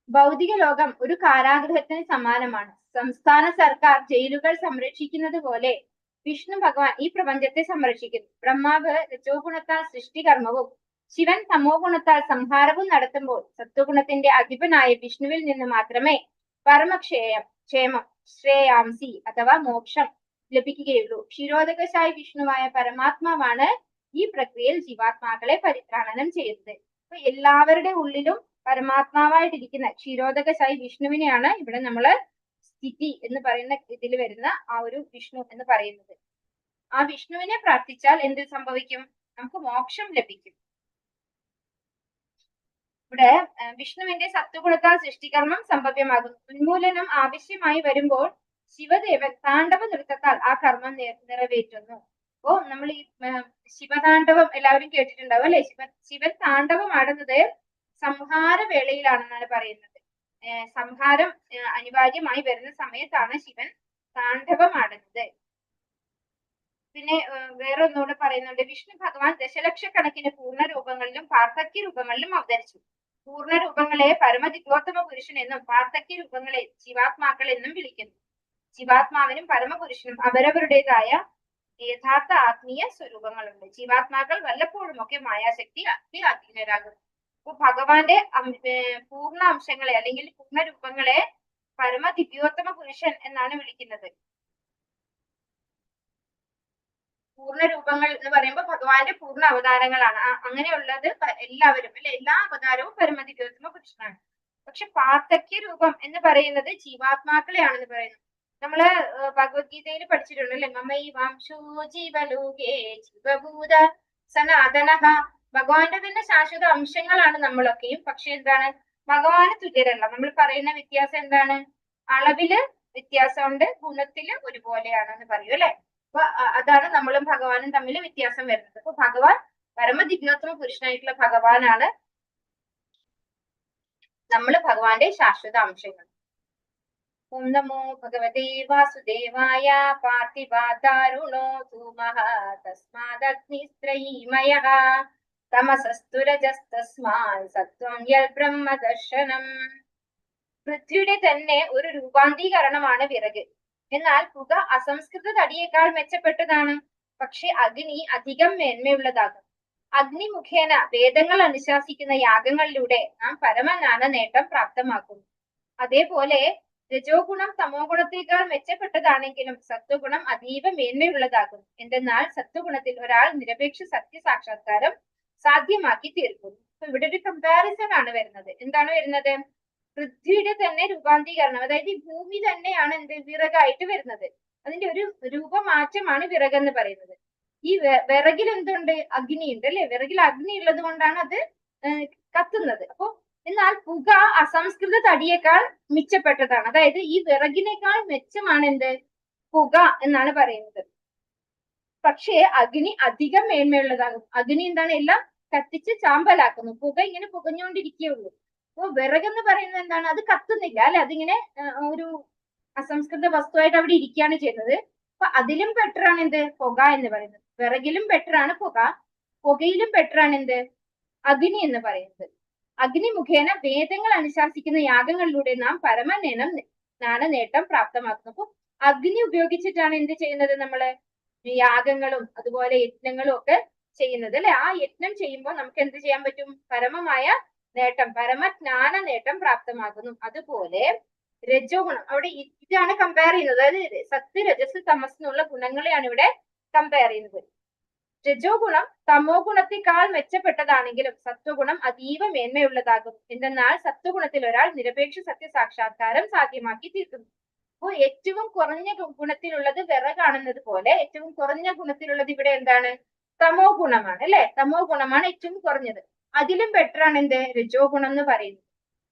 ഭൗതിക ലോകം ഒരു കാരാഗൃഹത്തിന് സമാനമാണ്. സംസ്ഥാന സർക്കാർ ജയിലുകൾ സംരക്ഷിക്കുന്നത് പോലെ വിഷ്ണു ഭഗവാൻ ഈ പ്രപഞ്ചത്തെ സംരക്ഷിക്കുന്നു. ബ്രഹ്മാവ് രജോഗുണത്താൽ സൃഷ്ടികർമ്മവും ശിവൻ തമോ ഗുണത്താൽ സംഹാരവും നടത്തുമ്പോൾ സത്വഗുണത്തിന്റെ അധിപനായ വിഷ്ണുവിൽ നിന്ന് മാത്രമേ ക്ഷേമം ശ്രേയാംസി അഥവാ മോക്ഷം ലഭിക്കുകയുള്ളൂ. ക്ഷീരോദകശായി വിഷ്ണുവായ പരമാത്മാവാണ് ഈ പ്രക്രിയയിൽ ജീവാത്മാക്കളെ പരിത്രാണനം ചെയ്യുന്നത്. അപ്പൊ എല്ലാവരുടെ ഉള്ളിലും പരമാത്മാവായിട്ടിരിക്കുന്ന ക്ഷീരോദകശായി വിഷ്ണുവിനെയാണ് ഇവിടെ നമ്മള് സ്ഥിതി എന്ന് പറയുന്ന ഇതിൽ വരുന്ന ആ ഒരു വിഷ്ണു എന്ന് പറയുന്നത്. ആ വിഷ്ണുവിനെ പ്രാർത്ഥിച്ചാൽ എന്ത് സംഭവിക്കും? നമുക്ക് മോക്ഷം ലഭിക്കും. ഇവിടെ വിഷ്ണുവിന്റെ സത്വഗുണത്താൽ സൃഷ്ടികർമ്മം സംഭവ്യമാകുന്നു. ഉന്മൂലനം ആവശ്യമായി വരുമ്പോൾ ശിവദേവൻ താണ്ഡവ നൃത്തത്താൽ ആ കർമ്മം നിറവേറ്റുന്നു. അപ്പോ നമ്മൾ ഈ ശിവതാണ്ഡവം എല്ലാവരും കേട്ടിട്ടുണ്ടാവും അല്ലെ? ശിവൻ താണ്ഡവം ആടുന്നത് സംഹാര വേളയിലാണെന്നാണ് പറയുന്നത്. സംഹാരം അനിവാര്യമായി വരുന്ന സമയത്താണ് ശിവൻ താണ്ഡവം ആടുന്നത്. പിന്നെ വേറെ ഒന്നുകൂടെ പറയുന്നുണ്ട്, വിഷ്ണു ഭഗവാൻ ദശലക്ഷക്കണക്കിന് പൂർണ്ണ രൂപങ്ങളിലും പാർത്ഥക്യ രൂപങ്ങളിലും അവതരിച്ചു. പൂർണ്ണ രൂപങ്ങളെ പരമദിഗ്ഗോത്തമ പുരുഷൻ എന്നും പാർത്ഥക്യ രൂപങ്ങളെ ജീവാത്മാക്കൾ എന്നും വിളിക്കുന്നു. ജീവാത്മാവിനും പരമപുരുഷനും അവരവരുടേതായ യഥാർത്ഥ ആത്മീയ സ്വരൂപങ്ങളുണ്ട്. ജീവാത്മാക്കൾ വല്ലപ്പോഴും ഒക്കെ മായാശക്തി അധീനരാകുന്നു. അപ്പൊ ഭഗവാന്റെ പൂർണ്ണ അംശങ്ങളെ അല്ലെങ്കിൽ പൂർണ്ണ രൂപങ്ങളെ പരമദിവ്യോത്തമ പുരുഷൻ എന്നാണ് വിളിക്കുന്നത്. പൂർണ്ണ രൂപങ്ങൾ എന്ന് പറയുമ്പോൾ ഭഗവാന്റെ പൂർണ്ണ അവതാരങ്ങളാണ്. അങ്ങനെയുള്ളത് എല്ലാവരും അല്ലെ, എല്ലാ അവതാരവും പരമദിവ്യോത്തമ പുരുഷനാണ്. പക്ഷെ പാർത്ഥക്യ രൂപം എന്ന് പറയുന്നത് ജീവാത്മാക്കളെയാണെന്ന് പറയുന്നു. നമ്മള് ഭഗവത്ഗീതയിൽ പഠിച്ചിട്ടുണ്ട് അല്ലെ, മമൈ വാംശോ ജീവലോകേ ജീവഭൂത സനാതനഃ. ഭഗവാന്റെ തന്നെ ശാശ്വത അംശങ്ങളാണ് നമ്മളൊക്കെയും. പക്ഷെ എന്താണ്, ഭഗവാന് തുല്യരല്ല. നമ്മൾ പറയുന്ന വ്യത്യാസം എന്താണ്? അളവില് വ്യത്യാസമുണ്ട്, ഗുണത്തില് ഒരുപോലെയാണെന്ന് പറയൂ അല്ലെ. അപ്പൊ അതാണ് നമ്മളും ഭഗവാനും തമ്മിൽ വ്യത്യാസം വരുന്നത്. അപ്പൊ ഭഗവാൻ പരമദിവ്യോത്തമ പുരുഷനായിട്ടുള്ള ഭഗവാനാണ്, നമ്മള് ഭഗവാന്റെ ശാശ്വത അംശങ്ങൾ. ഓം നമോ ഭഗവതേ വാസുദേവായ. പാർത്ഥിവാദാരുണോ ധൂമഃ തസ്മാദഗ്നിസ്ത്രയീമയഃ തമസസ്തുരജസ്തസ്മാൽ സത്വം യൽ ബ്രഹ്മദർശനം. പൃഥ്വിയുടെ തന്നെ ഒരു രൂപാന്തീകരണമാണ് വിറക്. എന്നാൽ പുക അസംസ്കൃത തടിയേക്കാൾ മെച്ചപ്പെട്ടതാണ്. പക്ഷെ അഗ്നി അധികം മേന്മയുള്ളതാകും. അഗ്നി മുഖേന വേദങ്ങൾ അനുശാസിക്കുന്ന യാഗങ്ങളിലൂടെ നാം പരമജ്ഞാന നേട്ടം പ്രാപ്തമാക്കുന്നു. അതേപോലെ രജോ ഗുണം തമോ ഗുണത്തേക്കാൾ മെച്ചപ്പെട്ടതാണെങ്കിലും സത്വഗുണം അതീവ മേന്മയുള്ളതാകും. എന്തെന്നാൽ സത്വഗുണത്തിൽ ഒരാൾ നിരപേക്ഷ സത്യസാക്ഷാത്കാരം സാധ്യമാക്കി തീർക്കുന്നു. അപ്പൊ ഇവിടെ ഒരു കമ്പാരിസൺ ആണ് വരുന്നത്. എന്താണ് വരുന്നത്? പൃഥ്വിയുടെ തന്നെ രൂപാന്തീകരണം, അതായത് ഈ ഭൂമി തന്നെയാണ് എന്ത് വിറകായിട്ട് വരുന്നത്. അതിന്റെ ഒരു രൂപമാറ്റമാണ് വിറകെന്ന് പറയുന്നത്. ഈ വിറകിൽ എന്തുണ്ട്? അഗ്നിയുണ്ട് അല്ലെ. വിറകിൽ അഗ്നി ഉള്ളത് കൊണ്ടാണ് അത് കത്തുന്നത്. അപ്പൊ എന്നാൽ പുക അസംസ്കൃത തടിയേക്കാൾ മിച്ചപ്പെട്ടതാണ്. അതായത് ഈ വിറകിനേക്കാൾ മെച്ചമാണ് എന്ത്? പുക എന്നാണ് പറയുന്നത്. പക്ഷേ അഗ്നി അധികം മേന്മയുള്ളതാകും. അഗ്നി എന്താണ്? എല്ലാം കത്തിച്ച് ചാമ്പലാക്കുന്നു. പുക ഇങ്ങനെ പുകഞ്ഞുകൊണ്ടിരിക്കുകയുള്ളൂ. അപ്പൊ വിറകെന്ന് പറയുന്നത് എന്താണ്? അത് കത്തുന്നില്ല അല്ലെ. അതിങ്ങനെ ഒരു അസംസ്കൃത വസ്തുവായിട്ട് അവിടെ ഇരിക്കുകയാണ് ചെയ്യുന്നത്. അപ്പൊ അതിലും ബെറ്റർ ആണ് എന്ത്? പുക എന്ന് പറയുന്നത്. വിറകിലും ബെറ്റർ ആണ് പുക, പുകയിലും ബെറ്റർ ആണ് എന്ത്? അഗ്നി എന്ന് പറയുന്നത്. അഗ്നി മുഖേന വേദങ്ങൾ അനുശാസിക്കുന്ന യാഗങ്ങളിലൂടെ നാം ജ്ഞാന നേട്ടം പ്രാപ്തമാക്കുന്നു. അപ്പൊ അഗ്നി ഉപയോഗിച്ചിട്ടാണ് എന്ത് ചെയ്യുന്നത്? നമ്മള് യാഗങ്ങളും അതുപോലെ യജ്ഞങ്ങളും ഒക്കെ ചെയ്യുന്നത് അല്ലെ. ആ യജ്ഞം ചെയ്യുമ്പോൾ നമുക്ക് എന്ത് ചെയ്യാൻ പറ്റും? പരമമായ നേട്ടം, പരമജ്ഞാന നേട്ടം പ്രാപ്തമാകുന്നു. അതുപോലെ രജോ ഗുണം, അവിടെ ഇതാണ് കമ്പയർ ചെയ്യുന്നത്. അതായത് സത്യ രജസ് തമസ് എന്നുള്ള ഗുണങ്ങളെയാണ് ഇവിടെ കമ്പയർ ചെയ്യുന്നത്. രജോ ഗുണം തമോ ഗുണത്തെക്കാൾ മെച്ചപ്പെട്ടതാണെങ്കിലും സത്വഗുണം അതീവ മേന്മയുള്ളതാകും. എന്തെന്നാൽ സത്വഗുണത്തിൽ ഒരാൾ നിരപേക്ഷ സത്യസാക്ഷാത്കാരം സാധ്യമാക്കി തീർക്കുന്നു. അപ്പോൾ ഏറ്റവും കുറഞ്ഞ ഗുണത്തിലുള്ളത് വിറകാണെന്നത് പോലെ ഏറ്റവും കുറഞ്ഞ ഗുണത്തിലുള്ളത് ഇവിടെ എന്താണ്? തമോ ഗുണമാണ് അല്ലെ? തമോ ഗുണമാണ് ഏറ്റവും കുറഞ്ഞത്. അതിലും ബെറ്റർ ആണ് എന്ത്? രജോ ഗുണം എന്ന് പറയുന്നത്.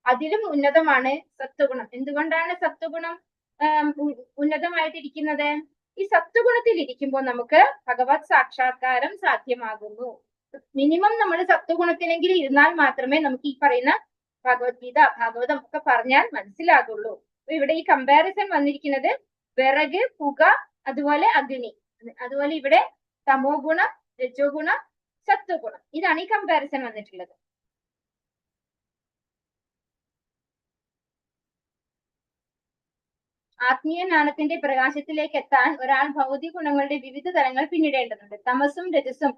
അതിലും ഉന്നതമാണ് സത്വഗുണം. എന്തുകൊണ്ടാണ് സത്വഗുണം ഉന്നതമായിട്ടിരിക്കുന്നത്? ഈ സത്വഗുണത്തിൽ ഇരിക്കുമ്പോൾ നമുക്ക് ഭഗവത് സാക്ഷാത്കാരം സാധ്യമാകുന്നു. മിനിമം നമ്മൾ സത്വഗുണത്തിലെങ്കിലും ഇരുന്നാൽ മാത്രമേ നമുക്ക് ഈ പറയുന്ന ഭഗവത്ഗീത ഭാഗവതം ഒക്കെ പറഞ്ഞാൽ മനസ്സിലാകുള്ളൂ. അപ്പൊ ഇവിടെ ഈ കമ്പാരിസൺ വന്നിരിക്കുന്നത് വിറക്, പുക, അതുപോലെ അഗ്നി, അതുപോലെ ഇവിടെ തമോ ഗുണം, രജോ ഗുണം, സത്വഗുണം. ഇതാണ് ഈ കമ്പാരിസൺ വന്നിട്ടുള്ളത്. ആത്മീയ ജ്ഞാനത്തിന്റെ പ്രകാശത്തിലേക്ക് എത്താൻ ഒരാൾ ഭൗതിക ഗുണങ്ങളുടെ വിവിധ തലങ്ങൾ പിന്നിടേണ്ടതുണ്ട്. തമസും രജസും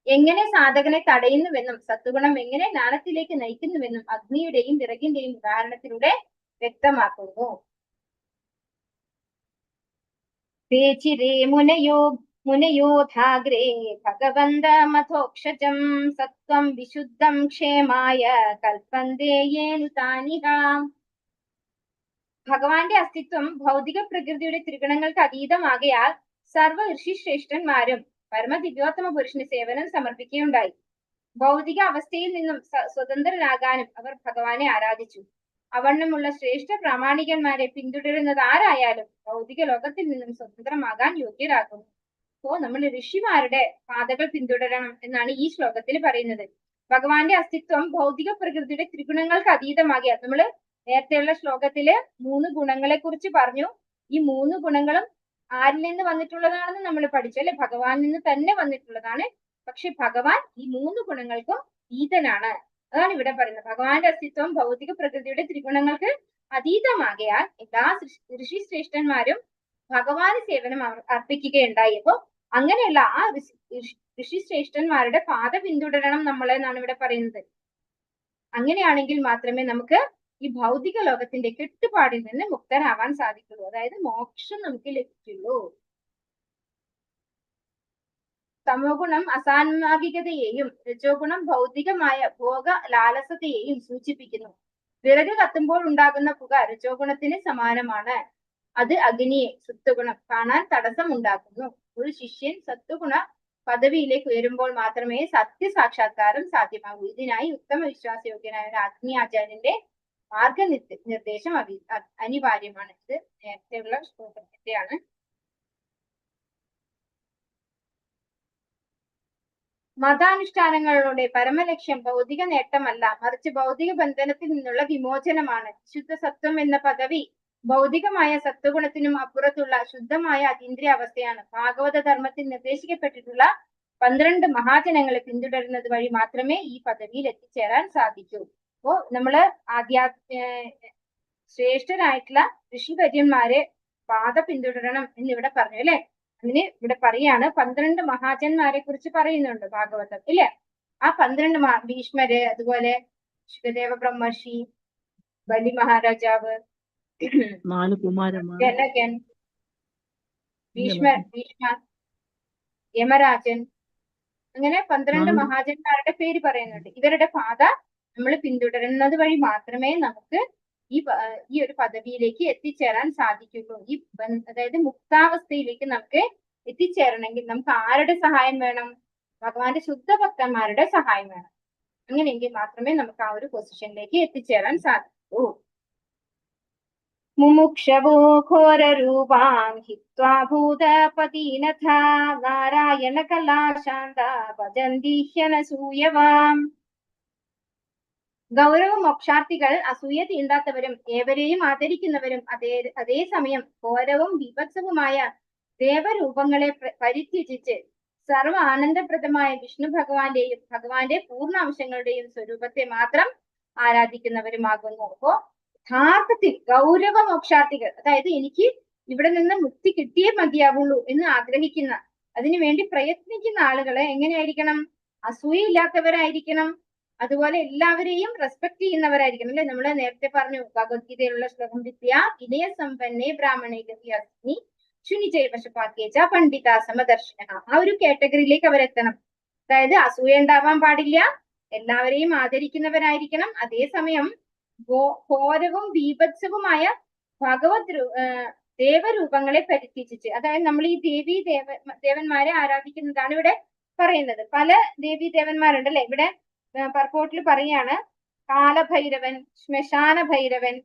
എങ്ങനെ സാധകനെ തടയുന്നുവെന്നും സത്വഗുണം എങ്ങനെ ജ്ഞാനത്തിലേക്ക് നയിക്കുന്നുവെന്നും അഗ്നിയുടെയും വിറകിന്റെയും ഉദാഹരണത്തിലൂടെ വ്യക്തമാക്കുന്നു. മുനയോധാഗ്രേ ഭഗവന്തമഥോക്ഷജം സത്വം വിശുദ്ധം ക്ഷേമായ കൽപ്പന്തേയേനു താനിഹാം. ഭഗവാന്റെ അസ്തിത്വം ഭൗതിക പ്രകൃതിയുടെ ത്രിഗുണങ്ങൾക്ക് അതീതമാകയാൽ സർവ്വ ഋഷിശ്രേഷ്ഠന്മാരും പരമദിവ്യോത്തമ പുരുഷന് സേവനം സമർപ്പിക്കുകയുണ്ടായി. ഭൗതിക അവസ്ഥയിൽ നിന്നും സ്വതന്ത്രരാകാനും അവർ ഭഗവാനെ ആരാധിച്ചു. അവണ്ണമുള്ള ശ്രേഷ്ഠ പ്രാമാണികന്മാരെ പിന്തുടരുന്നത് ആരായാലും ഭൗതിക ലോകത്തിൽ നിന്നും സ്വതന്ത്രമാകാൻ യോഗ്യരാകുന്നു. അപ്പോ നമ്മൾ ഋഷിമാരുടെ പാതകൾ പിന്തുടരണം എന്നാണ് ഈ ശ്ലോകത്തിൽ പറയുന്നത്. ഭഗവാന്റെ അസ്തിത്വം ഭൗതിക പ്രകൃതിയുടെ ത്രിഗുണങ്ങൾക്ക് അതീതമാകിയാൽ, നമ്മള് നേരത്തെയുള്ള ശ്ലോകത്തില് 3 ഗുണങ്ങളെ കുറിച്ച് പറഞ്ഞു. ഈ 3 ഗുണങ്ങളും ആരിൽ നിന്ന് വന്നിട്ടുള്ളതാണെന്ന് നമ്മൾ പഠിച്ചു അല്ലെ? ഭഗവാനിൽ നിന്ന് തന്നെ വന്നിട്ടുള്ളതാണ്. പക്ഷെ ഭഗവാൻ ഈ 3 ഗുണങ്ങൾക്കും അതീതനാണ്. അതാണ് ഇവിടെ പറയുന്നത്. ഭഗവാന്റെ അസ്തിത്വം ഭൗതിക പ്രകൃതിയുടെ ത്രിഗുണങ്ങൾക്ക് അതീതമാകയാൽ എല്ലാ ഋഷിശ്രേഷ്ഠന്മാരും ഭഗവാന് സേവനം അർപ്പിക്കുകയുണ്ടായി. അപ്പൊ അങ്ങനെയുള്ള ആ ഋഷിശ്രേഷ്ഠന്മാരുടെ പാത പിന്തുടരണം നമ്മളെന്നാണ് ഇവിടെ പറയുന്നത്. അങ്ങനെയാണെങ്കിൽ മാത്രമേ നമുക്ക് ഈ ഭൗതിക ലോകത്തിന്റെ കെട്ടുപാടിൽ നിന്ന് മുക്തരാവാൻ സാധിക്കുള്ളൂ. അതായത് മോക്ഷം നമുക്ക് ലഭിക്കുള്ളൂ. തമോ ഗുണം അസാൻമാഗികതയെയും രജോ ഗുണം ഭൗതികമായ ഭോഗ ലാലസതയെയും സൂചിപ്പിക്കുന്നു. വിറക് കത്തുമ്പോൾ ഉണ്ടാകുന്ന പുക രജോ ഗുണത്തിന് സമാനമാണ്. അത് അഗ്നിയെ, സത്വഗുണം, കാണാൻ തടസ്സം ഉണ്ടാക്കുന്നു. ഒരു ശിഷ്യൻ സത്വഗുണ പദവിയിലേക്ക് ഉയരുമ്പോൾ മാത്രമേ സത്യസാക്ഷാത്കാരം സാധ്യമാകൂ. ഇതിനായി ഉത്തമ വിശ്വാസയോഗ്യനായ ഒരു ആത്മീയാചാര്യന്റെ മാർഗനിർദ്ദേശം അനിവാര്യമാണ്. ഇത് നേരത്തെയുള്ള ശ്ലോകത്തിന്റെയാണ്. മതാനുഷ്ഠാനങ്ങളുടെ പരമലക്ഷ്യം ഭൗതിക നേട്ടമല്ല, മറിച്ച് ഭൗതിക ബന്ധനത്തിൽ നിന്നുള്ള വിമോചനമാണ്. ശുദ്ധ സത്വം എന്ന പദവി ഭൗതികമായ സത്വഗുണത്തിനും അപ്പുറത്തുള്ള ശുദ്ധമായ അതീന്ദ്രിയ അവസ്ഥയാണ്. ഭാഗവത ധർമ്മത്തിൽ നിർദ്ദേശിക്കപ്പെട്ടിട്ടുള്ള 12 മഹാജനങ്ങളെ പിന്തുടരുന്നത് വഴി മാത്രമേ ഈ പദവിയിൽ എത്തിച്ചേരാൻ സാധിക്കൂ. അപ്പോ നമ്മള് ശ്രേഷ്ഠരായിട്ടുള്ള ഋഷിവര്യന്മാരെ പാത പിന്തുടരണം എന്നിവിടെ പറഞ്ഞു അല്ലെ? അതിന് ഇവിടെ പറയാണ് 12 മഹാജന്മാരെ കുറിച്ച് പറയുന്നുണ്ട് ഭാഗവതം ഇല്ലേ? ആ 12 ഭീഷ്മര്, അതുപോലെ ശുകദേവ ബ്രഹ്മർഷി, ബലി മഹാരാജാവ്, 4 കുമാരന്മാർ, ജനകൻ, ഭീഷ്മ, യമരാജൻ, അങ്ങനെ 12 മഹാജന്മാരുടെ പേര് പറയുന്നുണ്ട്. ഇവരുടെ പാത നമ്മൾ പിന്തുടരുന്നത് വഴി മാത്രമേ നമുക്ക് ഈ ഒരു പദവിയിലേക്ക് എത്തിച്ചേരാൻ സാധിക്കുള്ളൂ. അതായത് മുക്താവസ്ഥയിലേക്ക് നമുക്ക് എത്തിച്ചേരണമെങ്കിൽ നമുക്ക് ആരുടെ സഹായം വേണം? ഭഗവാന്റെ ശുദ്ധ ഭക്തന്മാരുടെ സഹായം വേണം. അങ്ങനെയെങ്കിൽ മാത്രമേ നമുക്ക് ആ ഒരു പൊസിഷനിലേക്ക് എത്തിച്ചേരാൻ സാധിക്കൂ. മുമുക്ഷവോ ഘോരരൂപാം ഹിത്വാ ഭൂതപതീനഥ നാരായണ കലാശാന്ത ഭജന്തി ഹ്യനസൂയവാം. ഗൗരവ മോക്ഷാർത്ഥികൾ അസൂയ തീണ്ടാത്തവരും ഏവരെയും ആദരിക്കുന്നവരും അതേസമയം ഘോരവും വിഭത്സവുമായ ദേവരൂപങ്ങളെ പരിത്യജിച്ച് സർവ ആനന്ദപ്രദമായ വിഷ്ണു ഭഗവാന്റെയും ഭഗവാന്റെ പൂർണ്ണാംശങ്ങളുടെയും സ്വരൂപത്തെ മാത്രം ആരാധിക്കുന്നവരുമാകുന്നു. അപ്പോ യഥാർത്ഥത്തിൽ ഗൗരവ മോക്ഷാർത്ഥികൾ, അതായത് എനിക്ക് ഇവിടെ നിന്ന് മുക്തി കിട്ടിയേ മതിയാവുള്ളൂ എന്ന് ആഗ്രഹിക്കുന്ന, അതിനുവേണ്ടി പ്രയത്നിക്കുന്ന ആളുകളെ എങ്ങനെയായിരിക്കണം? അസൂയയില്ലാത്തവരായിരിക്കണം. അതുപോലെ എല്ലാവരെയും റെസ്പെക്ട് ചെയ്യുന്നവരായിരിക്കണം അല്ലെ? നമ്മള് നേരത്തെ പറഞ്ഞു ഭഗവത്ഗീതയിലുള്ള ശ്ലോകം വിദ്യ വിനയ സമ്പന്നേ ബ്രാഹ്മണേ ഗതിയസ്മി ശുനിജൈവശപാത്യേച പണ്ഡിത സമദർശന. ആ ഒരു കാറ്റഗറിയിലേക്ക് അവരെത്തണം. അതായത് അസൂയ ഉണ്ടാവാൻ പാടില്ല, എല്ലാവരെയും ആദരിക്കുന്നവരായിരിക്കണം. അതേസമയം ഘോരവും ബീഭത്സവുമായ ഭഗവത് ദേവരൂപങ്ങളെ പരിത്യജിച്ച്, അതായത് നമ്മൾ ഈ ദേവന്മാരെ ആരാധിക്കുന്നതാണ് ഇവിടെ പറയുന്നത്. പല ദേവീ ദേവന്മാരുണ്ട് അല്ലെ. ഇവിടെ പർപ്പോട്ടിൽ പറയാണ് കാലഭൈരവൻ, ശ്മശാന ഭൈരവൻ,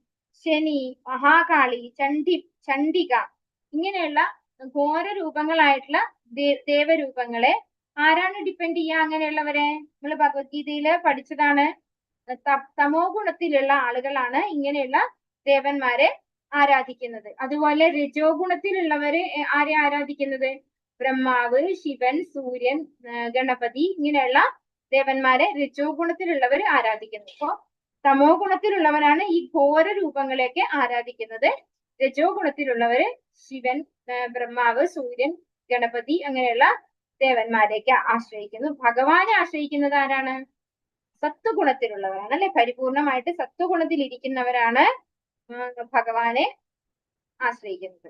ശനി, മഹാകാളി, ചണ്ഡിക ഇങ്ങനെയുള്ള ഘോര രൂപങ്ങളായിട്ടുള്ള ദേവരൂപങ്ങളെ ആരാണ് ഡിപ്പെൻഡ് ചെയ്യുക? അങ്ങനെയുള്ളവരെ നമ്മൾ ഭഗവത്ഗീതയില് പഠിച്ചതാണ്. തമോ ഗുണത്തിലുള്ള ആളുകളാണ് ഇങ്ങനെയുള്ള ദേവന്മാരെ ആരാധിക്കുന്നത്. അതുപോലെ രജോ ഗുണത്തിലുള്ളവര് ആരെ ആരാധിക്കുന്നത്? ബ്രഹ്മാവ്, ശിവൻ, സൂര്യൻ, ഗണപതി ഇങ്ങനെയുള്ള ദേവന്മാരെ രജോ ഗുണത്തിലുള്ളവർ ആരാധിക്കുന്നു. അപ്പോ തമോ ഗുണത്തിലുള്ളവരാണ് ഈ ഘോര രൂപങ്ങളെയൊക്കെ ആരാധിക്കുന്നത്. രജോ ഗുണത്തിലുള്ളവര് ശിവൻ, ബ്രഹ്മാവ്, സൂര്യൻ, ഗണപതി അങ്ങനെയുള്ള ദേവന്മാരെയൊക്കെ ആശ്രയിക്കുന്നു. ഭഗവാനെ ആശ്രയിക്കുന്നത് ആരാണ്? സത്വഗുണത്തിലുള്ളവരാണ് അല്ലെ. പരിപൂർണമായിട്ട് സത്വഗുണത്തിൽ ഇരിക്കുന്നവരാണ് ഭഗവാനെ ആശ്രയിക്കുന്നത്.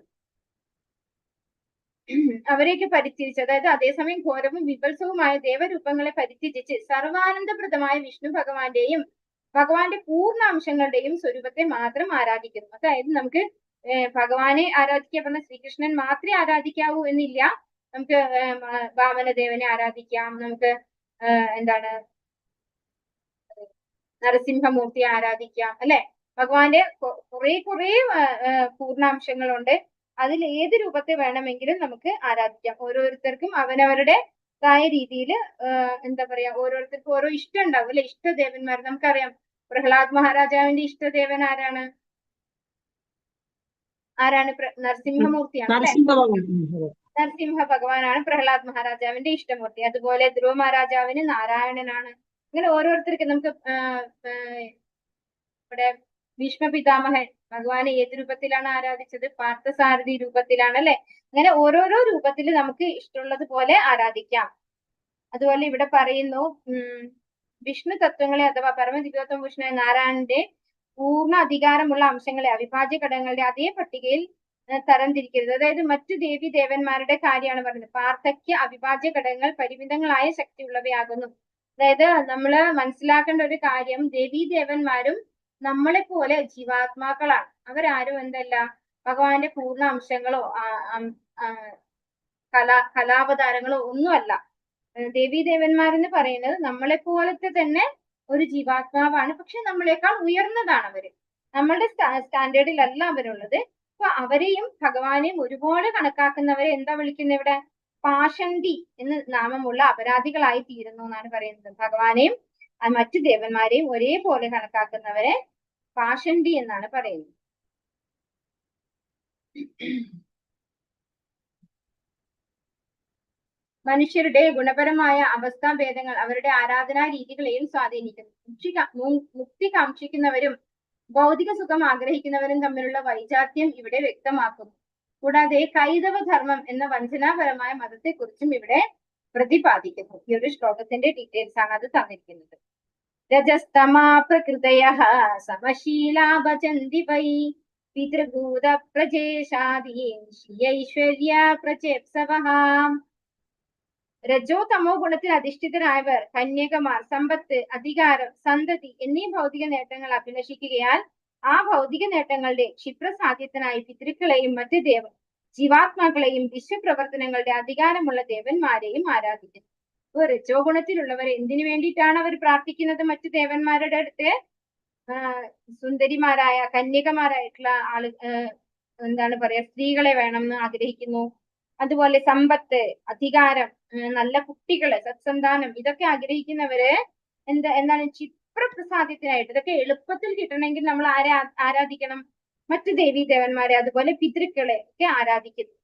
അവരെയൊക്കെ പരിത്യജിച്ച്, അതായത് അതേസമയം ഘോരവും വിപത്സവുമായ ദേവരൂപങ്ങളെ പരിത്യജിച്ച് സർവാനന്ദപ്രദമായ വിഷ്ണു ഭഗവാന്റെയും ഭഗവാന്റെ പൂർണ്ണ അംശങ്ങളുടെയും സ്വരൂപത്തെ മാത്രം ആരാധിക്കുന്നു. അതായത് നമുക്ക് ഭഗവാനെ ആരാധിക്കുക പറഞ്ഞ ശ്രീകൃഷ്ണൻ മാത്രമേ ആരാധിക്കാവൂ എന്നില്ല. നമുക്ക് വാമനദേവനെ ആരാധിക്കാം, നമുക്ക് എന്താണ് നരസിംഹമൂർത്തിയെ ആരാധിക്കാം അല്ലെ. ഭഗവാന്റെ കുറെ പൂർണ്ണാംശങ്ങളുണ്ട്. അതിൽ ഏത് രൂപത്തെ വേണമെങ്കിലും നമുക്ക് ആരാധിക്കാം. ഓരോരുത്തർക്കും അവനവരുടേതായ രീതിയിൽ എന്താ പറയാ, ഓരോരുത്തർക്കും ഓരോ ഇഷ്ടം ഉണ്ടാവും അല്ലെ. ഇഷ്ടദേവന്മാർ നമുക്കറിയാം. പ്രഹ്ലാദ് മഹാരാജാവിന്റെ ഇഷ്ടദേവൻ ആരാണ്? നരസിംഹമൂർത്തിയാണ് അല്ലെ. നരസിംഹ ഭഗവാനാണ് പ്രഹ്ലാദ് മഹാരാജാവിന്റെ ഇഷ്ടമൂർത്തി. അതുപോലെ ധ്രുവ മഹാരാജാവിന് നാരായണനാണ്. ഇങ്ങനെ ഓരോരുത്തർക്കും നമുക്ക് ഇവിടെ ഭീഷ്മ പിതാമഹൻ ഭഗവാനെ ഏത് രൂപത്തിലാണ് ആരാധിച്ചത്? പാർത്ഥസാരഥി രൂപത്തിലാണ് അല്ലെ. അങ്ങനെ ഓരോരോ രൂപത്തിൽ നമുക്ക് ഇഷ്ടമുള്ളത് പോലെ ആരാധിക്കാം. ഇവിടെ പറയുന്നു വിഷ്ണു തത്വങ്ങളെ അഥവാ പരമദിവ്യോത്തമ പുരുഷനായ നാരായണന്റെ പൂർണ്ണ അധികാരമുള്ള അംശങ്ങളെ അവിഭാജ്യ ഘടകങ്ങളുടെ അതേ പട്ടികയിൽ തരംതിരിക്കരുത്. അതായത് മറ്റു ദേവി ദേവന്മാരുടെ കാര്യമാണ് പറയുന്നത്. പാർത്ഥക്യ അവിഭാജ്യ ഘടകങ്ങൾ പരിമിതങ്ങളായ ശക്തിയുള്ളവയാകുന്നു. അതായത് നമ്മള് മനസ്സിലാക്കേണ്ട ഒരു കാര്യം, ദേവീ ദേവന്മാരും നമ്മളെ പോലെ ജീവാത്മാക്കളാണ്. അവരാരും എന്തല്ല ഭഗവാന്റെ പൂർണ്ണ അംശങ്ങളോ കലാവതാരങ്ങളോ ഒന്നുമല്ല. ദേവീ ദേവന്മാരെന്ന് പറയുന്നത് നമ്മളെ പോലത്തെ തന്നെ ഒരു ജീവാത്മാവാണ്. പക്ഷെ നമ്മളെക്കാൾ ഉയർന്നതാണ് അവര്. നമ്മളുടെ സ്റ്റാൻഡേർഡിലല്ല അവരുള്ളത്. അപ്പൊ അവരെയും ഭഗവാനെയും ഒരുപോലെ കണക്കാക്കുന്നവരെ എന്താ വിളിക്കുന്നത് ഇവിടെ? പാഷണ്ഡി എന്ന് നാമമുള്ള അപരാധികളായി തീരുന്നു എന്നാണ് പറയുന്നത്. ഭഗവാനെയും മറ്റു ദേവന്മാരെയും ഒരേപോലെ കണക്കാക്കുന്നവരെ പാഷണ്ഡി എന്നാണ് പറയുന്നത്. മനുഷ്യരുടെ ഗുണപരമായ അവസ്ഥാഭേദങ്ങൾ അവരുടെ ആരാധനാ രീതികളെയും സ്വാധീനിക്കുന്നു. മുക്തി കാക്ഷിക്കുന്നവരും ഭൗതിക സുഖം ആഗ്രഹിക്കുന്നവരും തമ്മിലുള്ള വൈജാത്യം ഇവിടെ വ്യക്തമാക്കുന്നു. കൂടാതെ കൈതവ ധർമ്മം എന്ന വഞ്ചനാപരമായ മതത്തെക്കുറിച്ചും ഇവിടെ പ്രതിപാദിക്കുന്നു. ഈ ഒരു ശ്ലോകത്തിന്റെ ഡീറ്റെയിൽസ് ആണ് അത് തന്നിരിക്കുന്നത്. രജസ്തമാ പ്രകൃതയഃ സമശീലാ ഭജന്തി വൈ പിതൃഭൂത പ്രജേശാദീൻ ശ്രീയൈശ്വര്യ പ്രചേപ്സവഃ. രജോ തമോ ഗുണത്തിൽ അധിഷ്ഠിതരായവർ കന്യകമാർ, സമ്പത്ത്, അധികാരം, സന്തതി എന്നീ ഭൗതിക നേട്ടങ്ങൾ അഭിലഷിക്കുകയാൽ ആ ഭൗതിക നേട്ടങ്ങളുടെ ക്ഷിപ്രസാധ്യത്തിനായി പിതൃക്കളെയും മറ്റ് ജീവാത്മാക്കളെയും വിശ്വപ്രവർത്തനങ്ങളുടെ അധികാരമുള്ള ദേവന്മാരെയും ആരാധിക്കുന്നു. ഇപ്പൊ രജോ ഗുണത്തിലുള്ളവർ എന്തിനു വേണ്ടിയിട്ടാണ് അവർ പ്രാർത്ഥിക്കുന്നത്? മറ്റു ദേവന്മാരുടെ അടുത്ത് സുന്ദരിമാരായ കന്യകമാരായിട്ടുള്ള എന്താണ് പറയാ, സ്ത്രീകളെ വേണമെന്ന് ആഗ്രഹിക്കുന്നു. അതുപോലെ സമ്പത്ത്, അധികാരം, നല്ല കുട്ടികള്, സത്സന്താനം ഇതൊക്കെ ആഗ്രഹിക്കുന്നവര് എന്താണ് ക്ഷിപ്രപ്രസാദ്യത്തിനായിട്ട്, ഇതൊക്കെ എളുപ്പത്തിൽ കിട്ടണമെങ്കിൽ നമ്മൾ ആരാധിക്കണം? മറ്റു ദേവീ ദേവന്മാരെ, അതുപോലെ പിതൃക്കളെ ഒക്കെ ആരാധിക്കുന്നു.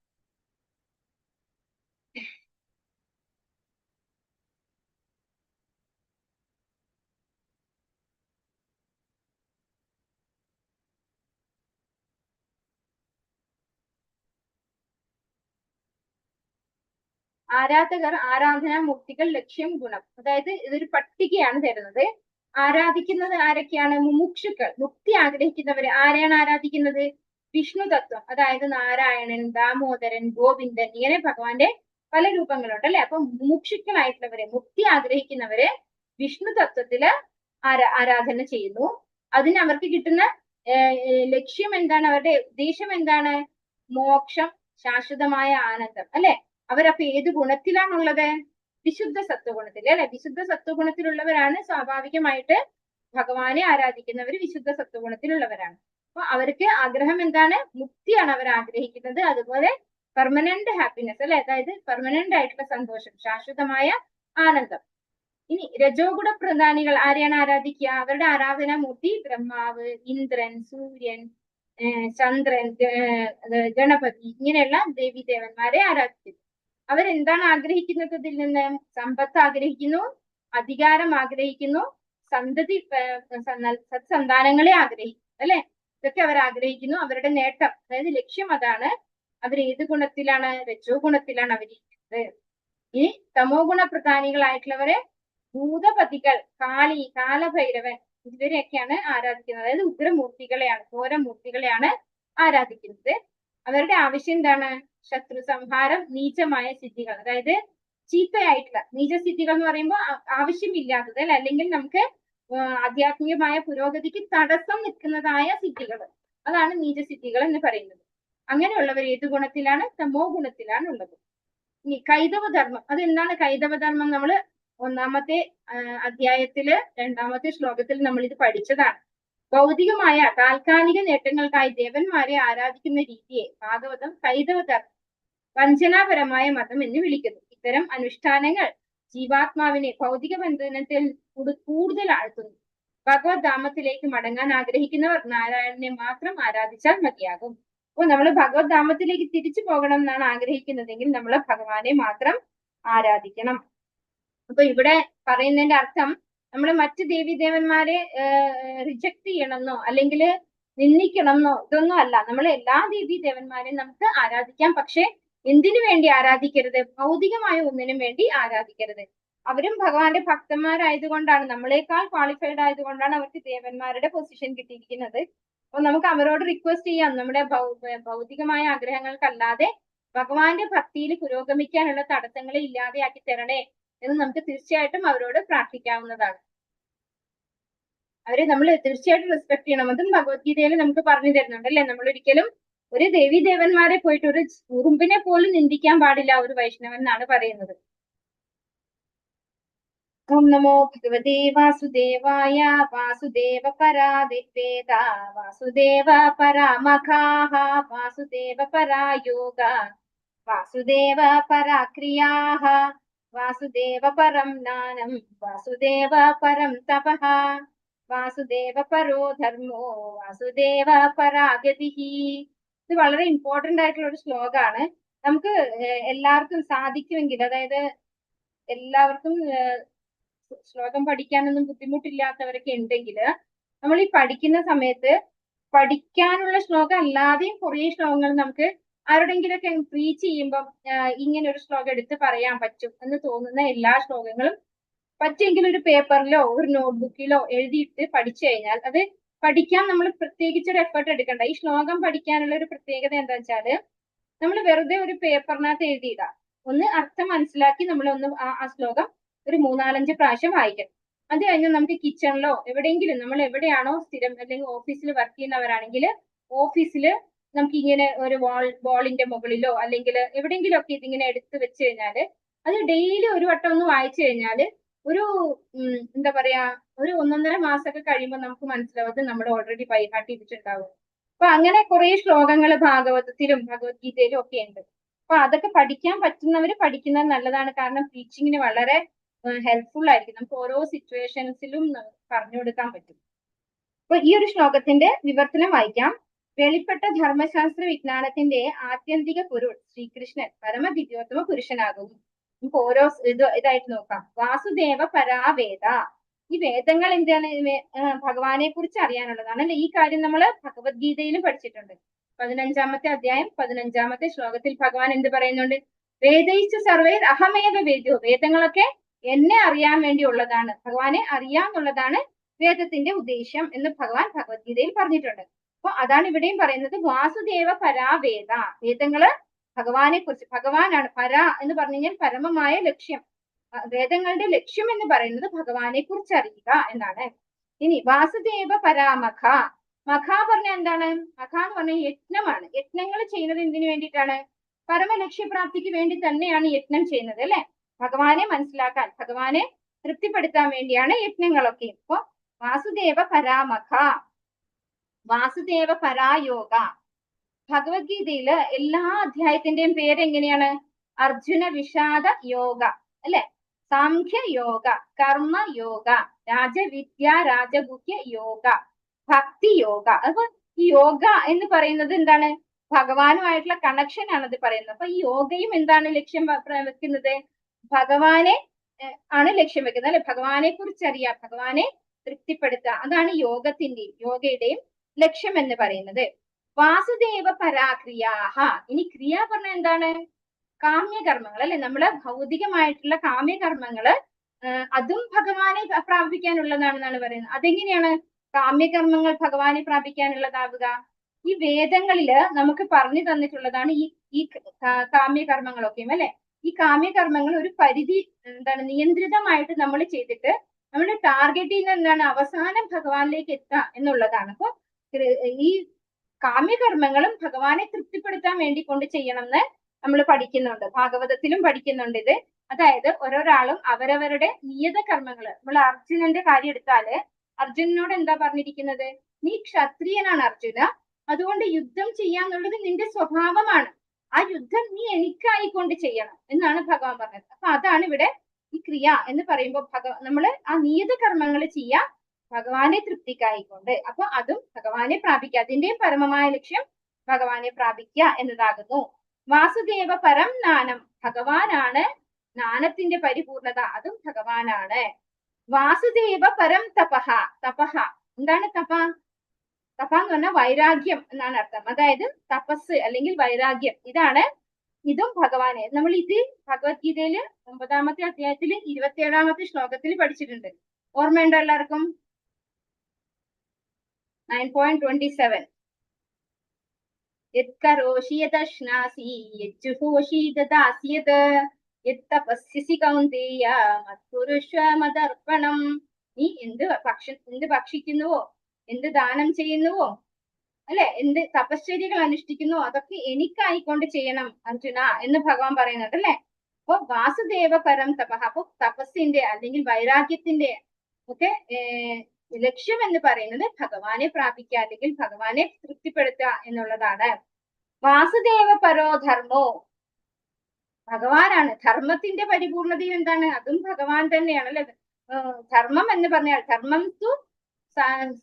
ആരാധകർ, ആരാധനാ മുക്തികൾ, ലക്ഷ്യം, ഗുണം. അതായത് ഇതൊരു പട്ടികയാണ് തരുന്നത്. ആരാധിക്കുന്നത് ആരൊക്കെയാണ്? മുമുക്ഷുക്കൾ, മുക്തി ആഗ്രഹിക്കുന്നവര്. ആരെയാണ് ആരാധിക്കുന്നത്? വിഷ്ണു തത്വം, അതായത് നാരായണൻ, ദാമോദരൻ, ഗോവിന്ദൻ, ഇങ്ങനെ ഭഗവാന്റെ പല രൂപങ്ങളുണ്ട് അല്ലെ. അപ്പൊ മുമുക്ഷുക്കളായിട്ടുള്ളവരെ, മുക്തി ആഗ്രഹിക്കുന്നവരെ വിഷ്ണു തത്വത്തില് ആരാധന ചെയ്യുന്നു. അതിന് അവർക്ക് കിട്ടുന്ന ലക്ഷ്യം എന്താണ്? അവരുടെ ഉദ്ദേശം എന്താണ്? മോക്ഷം, ശാശ്വതമായ ആനന്ദം, അല്ലെ? അവരപ്പൊ ഏത് ഗുണത്തിലാണുള്ളത്? വിശുദ്ധ സത്വഗുണത്തിൽ, അല്ലെ? വിശുദ്ധ സത്വഗുണത്തിലുള്ളവരാണ് സ്വാഭാവികമായിട്ട് ഭഗവാനെ ആരാധിക്കുന്നവർ വിശുദ്ധ സത്വഗുണത്തിലുള്ളവരാണ്. അപ്പൊ അവർക്ക് ആഗ്രഹം എന്താണ്? മുക്തിയാണ് അവർ ആഗ്രഹിക്കുന്നത്. അതുപോലെ പെർമനന്റ് ഹാപ്പിനെസ്, അല്ലെ? അതായത് പെർമനന്റ് ആയിട്ടുള്ള സന്തോഷം, ശാശ്വതമായ ആനന്ദം. ഇനി രജോ ഗുണ പ്രധാനികൾ ആരെയാണ് ആരാധിക്കുക? അവരുടെ ആരാധനാമൂർത്തി ബ്രഹ്മാവ്, ഇന്ദ്രൻ, സൂര്യൻ, ചന്ദ്രൻ, ഗണപതി, ഇങ്ങനെയുള്ള ദേവി ദേവന്മാരെ ആരാധിക്കുന്നു. അവരെന്താണ് ആഗ്രഹിക്കുന്നത്? ഇതിൽ നിന്ന് സമ്പത്ത് ആഗ്രഹിക്കുന്നു, അധികാരം ആഗ്രഹിക്കുന്നു, സന്തതി സത്സന്താനങ്ങളെ ആഗ്രഹിക്കുന്നു, അല്ലെ? ഇതൊക്കെ അവർ ആഗ്രഹിക്കുന്നു. അവരുടെ നേട്ടം, അതായത് ലക്ഷ്യം അതാണ്. അവർ ഏത് ഗുണത്തിലാണ്? രജോ ഗുണത്തിലാണ് അവരിക്കുന്നത്. ഈ തമോ ഗുണ പ്രധാനികളായിട്ടുള്ളവരെ ഭൂതപതികൾ, കാളി, കാലഭൈരവൻ, ഇവരെയൊക്കെയാണ് ആരാധിക്കുന്നത്. അതായത് ഉഗ്രമൂർത്തികളെയാണ്, ഘോരമൂർത്തികളെയാണ് ആരാധിക്കുന്നത്. അവരുടെ ആവശ്യം എന്താണ്? ശത്രു സംഹാരം, നീചമായ സിദ്ധികൾ, അതായത് ചീത്തയായിട്ടുള്ള നീചസിദ്ധികൾ എന്ന് പറയുമ്പോൾ ആവശ്യമില്ലാത്തത്, അല്ലെ? അല്ലെങ്കിൽ നമുക്ക് ആധ്യാത്മികമായ പുരോഗതിക്ക് തടസ്സം നിൽക്കുന്നതായ സിദ്ധികൾ, അതാണ് നീചസിദ്ധികൾ എന്ന് പറയുന്നത്. അങ്ങനെയുള്ളവർ ഏത് ഗുണത്തിലാണ്? തമോ ഗുണത്തിലാണ് ഉള്ളത്. ഇനി കൈതവധർമ്മം, അതെന്താണ് കൈതവധർമ്മം? നമ്മൾ ഒന്നാമത്തെ അധ്യായത്തില് 2ാമത്തെ ശ്ലോകത്തിൽ നമ്മൾ ഇത് പഠിച്ചതാണ്. ഭൗതികമായ താൽക്കാലിക നേട്ടങ്ങൾക്കായി ദേവന്മാരെ ആരാധിക്കുന്ന രീതിയെ ഭാഗവതം കൈതവധർമ്മം, വഞ്ചനാപരമായ മതം എന്ന് വിളിക്കുന്നു. ഇത്തരം അനുഷ്ഠാനങ്ങൾ ജീവാത്മാവിനെ ഭൗതിക ബന്ധനത്തിൽ കൂടുതൽ ആഴ്ത്തുന്നു. ഭഗവത് ധാമത്തിലേക്ക് മടങ്ങാൻ ആഗ്രഹിക്കുന്നവർ നാരായണനെ മാത്രം ആരാധിച്ചാൽ മതിയാകും. അപ്പോൾ നമ്മൾ ഭഗവത് ധാമത്തിലേക്ക് തിരിച്ചു പോകണം എന്നാണ് ആഗ്രഹിക്കുന്നതെങ്കിൽ നമ്മൾ ഭഗവാനെ മാത്രം ആരാധിക്കണം. അപ്പൊ ഇവിടെ പറയുന്നതിന്റെ അർത്ഥം നമ്മൾ മറ്റ് ദേവീദേവന്മാരെ റിജക്ട് ചെയ്യണമെന്നോ അല്ലെങ്കിൽ നിന്ദിക്കണമെന്നോ ഇതൊന്നും അല്ല. നമ്മൾ എല്ലാ ദേവീദേവന്മാരെയും നമുക്ക് ആരാധിക്കാം. പക്ഷെ എന്തിനു വേണ്ടി ആരാധിക്കരുത്? ഭൗതികമായ ഒന്നിനും വേണ്ടി ആരാധിക്കരുത്. അവരും ഭഗവാന്റെ ഭക്തന്മാരായതുകൊണ്ടാണ്, നമ്മളെക്കാൾ ക്വാളിഫൈഡ് ആയതുകൊണ്ടാണ് അവർക്ക് ദേവന്മാരുടെ പൊസിഷൻ കിട്ടിയിരിക്കുന്നത്. അപ്പൊ നമുക്ക് അവരോട് റിക്വസ്റ്റ് ചെയ്യാം, നമ്മുടെ ഭൗതികമായ ആഗ്രഹങ്ങൾക്കല്ലാതെ ഭഗവാന്റെ ഭക്തിയിൽ പുരോഗമിക്കാനുള്ള തടസ്സങ്ങളെ ഇല്ലാതെയാക്കി തരണേ എന്ന് നമുക്ക് തീർച്ചയായിട്ടും അവരോട് പ്രാർത്ഥിക്കാവുന്നതാണ്. അവരെ നമ്മൾ തീർച്ചയായിട്ടും റെസ്പെക്ട് ചെയ്യണം. അതും ഭഗവത്ഗീതയിൽ നമുക്ക് പറഞ്ഞു തരുന്നുണ്ട്, അല്ലെ? നമ്മൾ ഒരിക്കലും ഒരു ദേവീദേവന്മാരെ പോയിട്ട് ഒരു ഉറുമ്പിനെ പോലും നിന്ദിക്കാൻ പാടില്ല ഒരു വൈഷ്ണവൻ എന്നാണ് പറയുന്നത്. ഓം നമോ ഭഗവതേ വാസുദേവായ. വാസുദേവ പരാദിവേദ, വാസുദേവ പരാമഖാഃ, വാസുദേവ പരായോഗ, വാസുദേവ പരാക്രിയാഃ, വാസുദേവ പരം ജ്ഞാനം, വാസുദേവ പരം തപഃ, വാസുദേവ പരോ ധർമ്മോ, വാസുദേവ പരാഗതിഃ. ഇത് വളരെ ഇമ്പോർട്ടന്റ് ആയിട്ടുള്ള ഒരു ശ്ലോകമാണ്. നമുക്ക് എല്ലാവർക്കും സാധിക്കുമെങ്കിൽ, അതായത് എല്ലാവർക്കും ശ്ലോകം പഠിക്കാനൊന്നും ബുദ്ധിമുട്ടില്ലാത്തവരൊക്കെ ഉണ്ടെങ്കിൽ നമ്മൾ ഈ പഠിക്കുന്ന സമയത്ത് പഠിക്കാനുള്ള ശ്ലോകം അല്ലാതെയും കുറേ ശ്ലോകങ്ങൾ നമുക്ക് ആരുടെങ്കിലൊക്കെ പ്രീച്ച് ചെയ്യുമ്പം ഇങ്ങനെ ഒരു ശ്ലോകം എടുത്ത് പറയാൻ പറ്റും എന്ന് തോന്നുന്ന എല്ലാ ശ്ലോകങ്ങളും പറ്റുമെങ്കിൽ ഒരു പേപ്പറിലോ ഒരു നോട്ട്ബുക്കിലോ എഴുതിയിട്ട് പഠിച്ചു കഴിഞ്ഞാൽ അത് പഠിക്കാൻ നമ്മൾ പ്രത്യേകിച്ച് ഒരു എഫേർട്ട് എടുക്കണ്ട. ഈ ശ്ലോകം പഠിക്കാനുള്ള ഒരു പ്രത്യേകത എന്താ വെച്ചാല് നമ്മൾ വെറുതെ ഒരു പേപ്പറിനകത്ത് എഴുതിയിടാം. ഒന്ന് അർത്ഥം മനസ്സിലാക്കി നമ്മളൊന്ന് ആ ശ്ലോകം ഒരു 3-4 പ്രാവശ്യം വായിക്കണം. അത് കഴിഞ്ഞാൽ നമുക്ക് കിച്ചണിലോ എവിടെയെങ്കിലും, നമ്മൾ എവിടെയാണോ സ്ഥിരം അല്ലെങ്കിൽ ഓഫീസിൽ വർക്ക് ചെയ്യുന്നവരാണെങ്കിൽ ഓഫീസിൽ നമുക്ക് ഇങ്ങനെ ഒരു വാളിന്റെ മുകളിലോ അല്ലെങ്കിൽ എവിടെയെങ്കിലും ഒക്കെ ഇതിങ്ങനെ എടുത്ത് വെച്ച് കഴിഞ്ഞാല് അത് ഡെയിലി ഒരു വട്ടം ഒന്ന് വായിച്ചു കഴിഞ്ഞാല് ഒരു എന്താ പറയാ ഒരു 1.5 മാസമൊക്കെ കഴിയുമ്പോൾ നമുക്ക് മനസ്സിലാവും നമ്മൾ ഓൾറെഡി ബൈഹാർട്ട് ചെയ്തിട്ടുണ്ടാവും. അപ്പൊ അങ്ങനെ കുറെ ശ്ലോകങ്ങൾ ഭാഗവതത്തിലും ഭഗവത്ഗീതയിലും ഒക്കെ ഉണ്ട്. അപ്പൊ അതൊക്കെ പഠിക്കാൻ പറ്റുന്നവര് പഠിക്കുന്നത് നല്ലതാണ്. കാരണം ടീച്ചിങ്ങിന് വളരെ ഹെൽപ്ഫുൾ ആയിരിക്കും. നമുക്ക് ഓരോ സിറ്റുവേഷൻസിലും പറഞ്ഞു കൊടുക്കാൻ പറ്റും. അപ്പൊ ഈ ഒരു ശ്ലോകത്തിന്റെ വിവർത്തനം വായിക്കാം. വെളിപ്പെട്ട ധർമ്മശാസ്ത്ര വിജ്ഞാനത്തിന്റെ ആത്യന്തിക പൊരുൾ ശ്രീകൃഷ്ണൻ പരമദിവ്യോത്തമ പുരുഷനാകുന്നു. നമുക്ക് ഓരോ ഇതായിട്ട് നോക്കാം. വാസുദേവ പരാവേദ. ഈ വേദങ്ങൾ എന്താണ്? ഭഗവാനെ കുറിച്ച് അറിയാനുള്ളതാണ്, അല്ലെ? ഈ കാര്യം നമ്മൾ ഭഗവത്ഗീതയിലും പഠിച്ചിട്ടുണ്ട്. 15ാമത്തെ അധ്യായം 15ാമത്തെ ശ്ലോകത്തിൽ ഭഗവാൻ എന്ത് പറയുന്നുണ്ട്? വേദയിച്ചു സർവൈർ അഹമേവ വേദ്യോ. വേദങ്ങളൊക്കെ എന്നെ അറിയാൻ വേണ്ടിയുള്ളതാണ്, ഭഗവാനെ അറിയാന്നുള്ളതാണ് വേദത്തിന്റെ ഉദ്ദേശം എന്ന് ഭഗവാൻ ഭഗവത്ഗീതയിൽ പറഞ്ഞിട്ടുണ്ട്. അപ്പൊ അതാണ് ഇവിടെയും പറയുന്നത്. വാസുദേവ പരാവേദ. വേദങ്ങള് ഭഗവാനെ കുറിച്ച്, ഭഗവാനാണ് പര എന്ന് പറഞ്ഞു കഴിഞ്ഞാൽ പരമമായ ലക്ഷ്യം. വേദങ്ങളുടെ ലക്ഷ്യം എന്ന് പറയുന്നത് ഭഗവാനെ കുറിച്ച് അറിയുക എന്നാണ്. ഇനി വാസുദേവ പരാമഖ. മഖ പറഞ്ഞ എന്താണ്? മഖ എന്ന് പറഞ്ഞ യജ്ഞമാണ്. യജ്ഞങ്ങൾ ചെയ്യുന്നത് എന്തിനു വേണ്ടിയിട്ടാണ്? പരമലക്ഷ്യപ്രാപ്തിക്ക് വേണ്ടി തന്നെയാണ് യജ്ഞം ചെയ്യുന്നത് അല്ലെ? ഭഗവാനെ മനസ്സിലാക്കാൻ, ഭഗവാനെ തൃപ്തിപ്പെടുത്താൻ വേണ്ടിയാണ് യജ്ഞങ്ങളൊക്കെ. ഇപ്പൊ വാസുദേവ പരാമഖ, വാസുദേവ പരായോഗ. ഭഗവത്ഗീതയില് എല്ലാ അധ്യായത്തിന്റെയും പേര് എങ്ങനെയാണ്? അർജുന വിഷാദ യോഗ അല്ലെ? സാംഖ്യ യോഗ, കർമ്മ യോഗ, രാജവിദ്യ രാജഗുഹ്യ യോഗ, ഭക്തി യോഗ. അപ്പൊ ഈ യോഗ എന്ന് പറയുന്നത് എന്താണ്? ഭഗവാനുമായിട്ടുള്ള കണക്ഷൻ ആണ് ഇത് പറയുന്നത്. അപ്പൊ ഈ യോഗയും എന്താണ് ലക്ഷ്യം വെക്കുന്നത്? ഭഗവാനെ ആണ് ലക്ഷ്യം വെക്കുന്നത് അല്ലെ? ഭഗവാനെ കുറിച്ച് അറിയാം, ഭഗവാനെ തൃപ്തിപ്പെടുത്തുക. അതാണ് യോഗയുടെയും ലക്ഷ്യം എന്ന് പറയുന്നത്. വാസുദേവ പരാക്രിയാഹ. ഇനി ക്രിയ പറഞ്ഞ എന്താണ്? കാമ്യകർമ്മങ്ങൾ അല്ലെ? നമ്മള് ഭൗതികമായിട്ടുള്ള കാമ്യകർമ്മങ്ങള് അതും ഭഗവാനെ പ്രാപിക്കാനുള്ളതാണെന്നാണ് പറയുന്നത്. അതെങ്ങനെയാണ് കാമ്യകർമ്മങ്ങൾ ഭഗവാനെ പ്രാപിക്കാനുള്ളതാവുക? ഈ വേദങ്ങളില് നമുക്ക് പറഞ്ഞു തന്നിട്ടുള്ളതാണ് ഈ കാമ്യകർമ്മങ്ങളൊക്കെയും അല്ലെ? ഈ കാമ്യകർമ്മങ്ങൾ ഒരു പരിധി നിയന്ത്രിതമായിട്ട് നമ്മൾ ചെയ്തിട്ട് നമ്മുടെ ടാർഗറ്റിൽ നിന്ന് എന്താണ്? അവസാനം ഭഗവാനിലേക്ക് എത്തുക എന്നുള്ളതാണ്. അപ്പൊ ഈ കാമ്യകർമ്മങ്ങളും ഭഗവാനെ തൃപ്തിപ്പെടുത്താൻ വേണ്ടി കൊണ്ട് ചെയ്യണമെന്ന് നമ്മൾ പഠിക്കുന്നുണ്ട്. ഭാഗവതത്തിലും പഠിക്കുന്നുണ്ട് ഇത്. അതായത് ഓരോരാളും അവരവരുടെ നിയത കർമ്മങ്ങള്, നമ്മൾ അർജുനന്റെ കാര്യം എടുത്താല് അർജുനനോട് എന്താ പറഞ്ഞിരിക്കുന്നത്? നീ ക്ഷത്രിയനാണ് അർജുന, അതുകൊണ്ട് യുദ്ധം ചെയ്യാന്നുള്ളത് നിന്റെ സ്വഭാവമാണ്. ആ യുദ്ധം നീ എനിക്കായിക്കൊണ്ട് ചെയ്യണം എന്നാണ് ഭഗവാൻ പറഞ്ഞത്. അപ്പൊ അതാണ് ഇവിടെ ഈ ക്രിയ എന്ന് പറയുമ്പോൾ നമ്മള് ആ നിയത കർമ്മങ്ങൾ ചെയ്യാം ഭഗവാനെ തൃപ്തിക്കായിക്കൊണ്ട്. അപ്പൊ അതും ഭഗവാനെ പ്രാപിക്കുക. അതിന്റെയും പരമമായ ലക്ഷ്യം ഭഗവാനെ പ്രാപിക്കുക എന്നതാകുന്നു. വാസുദേവ പരം ജ്ഞാനം. ഭഗവാനാണ് ജ്ഞാനത്തിന്റെ പരിപൂർണത, അതും ഭഗവാനാണ്. വാസുദേവ പരം തപഹ. തപഹ എന്താണ്? തപ എന്ന് പറഞ്ഞാൽ വൈരാഗ്യം എന്നാണ് അർത്ഥം. അതായത് തപസ് അല്ലെങ്കിൽ വൈരാഗ്യം, ഇതും ഭഗവാനെ. നമ്മൾ ഇത് ഭഗവത്ഗീതയില് 9-ാമത്തെ അധ്യായത്തില് 27-ാമത്തെ ശ്ലോകത്തിൽ പഠിച്ചിട്ടുണ്ട്. ഓർമ്മയുണ്ടോ എല്ലാവർക്കും? 9.27. യത്കരോഷി യദശ്നാസി യജ്ജുഹോഷി ദദാസ്യത് യത്തപസ്യസി കൗന്ദേയ മത്പുരുഷ്വ മദർപ്പണം. നീ എന്ത് ഭക്ഷിക്കുന്നുവോ, എന്ത് ദാനം ചെയ്യുന്നുവോ അല്ലെ, എന്ത് തപശ്ചര്യകൾ അനുഷ്ഠിക്കുന്നു, അതൊക്കെ എനിക്കായിക്കൊണ്ട് ചെയ്യണം അർജുന എന്ന് ഭഗവാൻ പറയുന്നുണ്ട് അല്ലെ? അപ്പൊ വാസുദേവ പരം തപഹ. അപ്പൊ തപസ്സിന്റെ അല്ലെങ്കിൽ വൈരാഗ്യത്തിന്റെ ഒക്കെ ലക്ഷ്യം എന്ന് പറയുന്നത് ഭഗവാനെ പ്രാപിക്കുക അല്ലെങ്കിൽ ഭഗവാനെ തൃപ്തിപ്പെടുത്തുക എന്നുള്ളതാണ്. വാസുദേവ പരോ ധർമ്മോ. ഭഗവാനാണ് ധർമ്മത്തിന്റെ പരിപൂർണതയും എന്താണ്? അതും ഭഗവാൻ തന്നെയാണ് അല്ലെ? ധർമ്മം എന്ന് പറഞ്ഞാൽ ധർമ്മം തു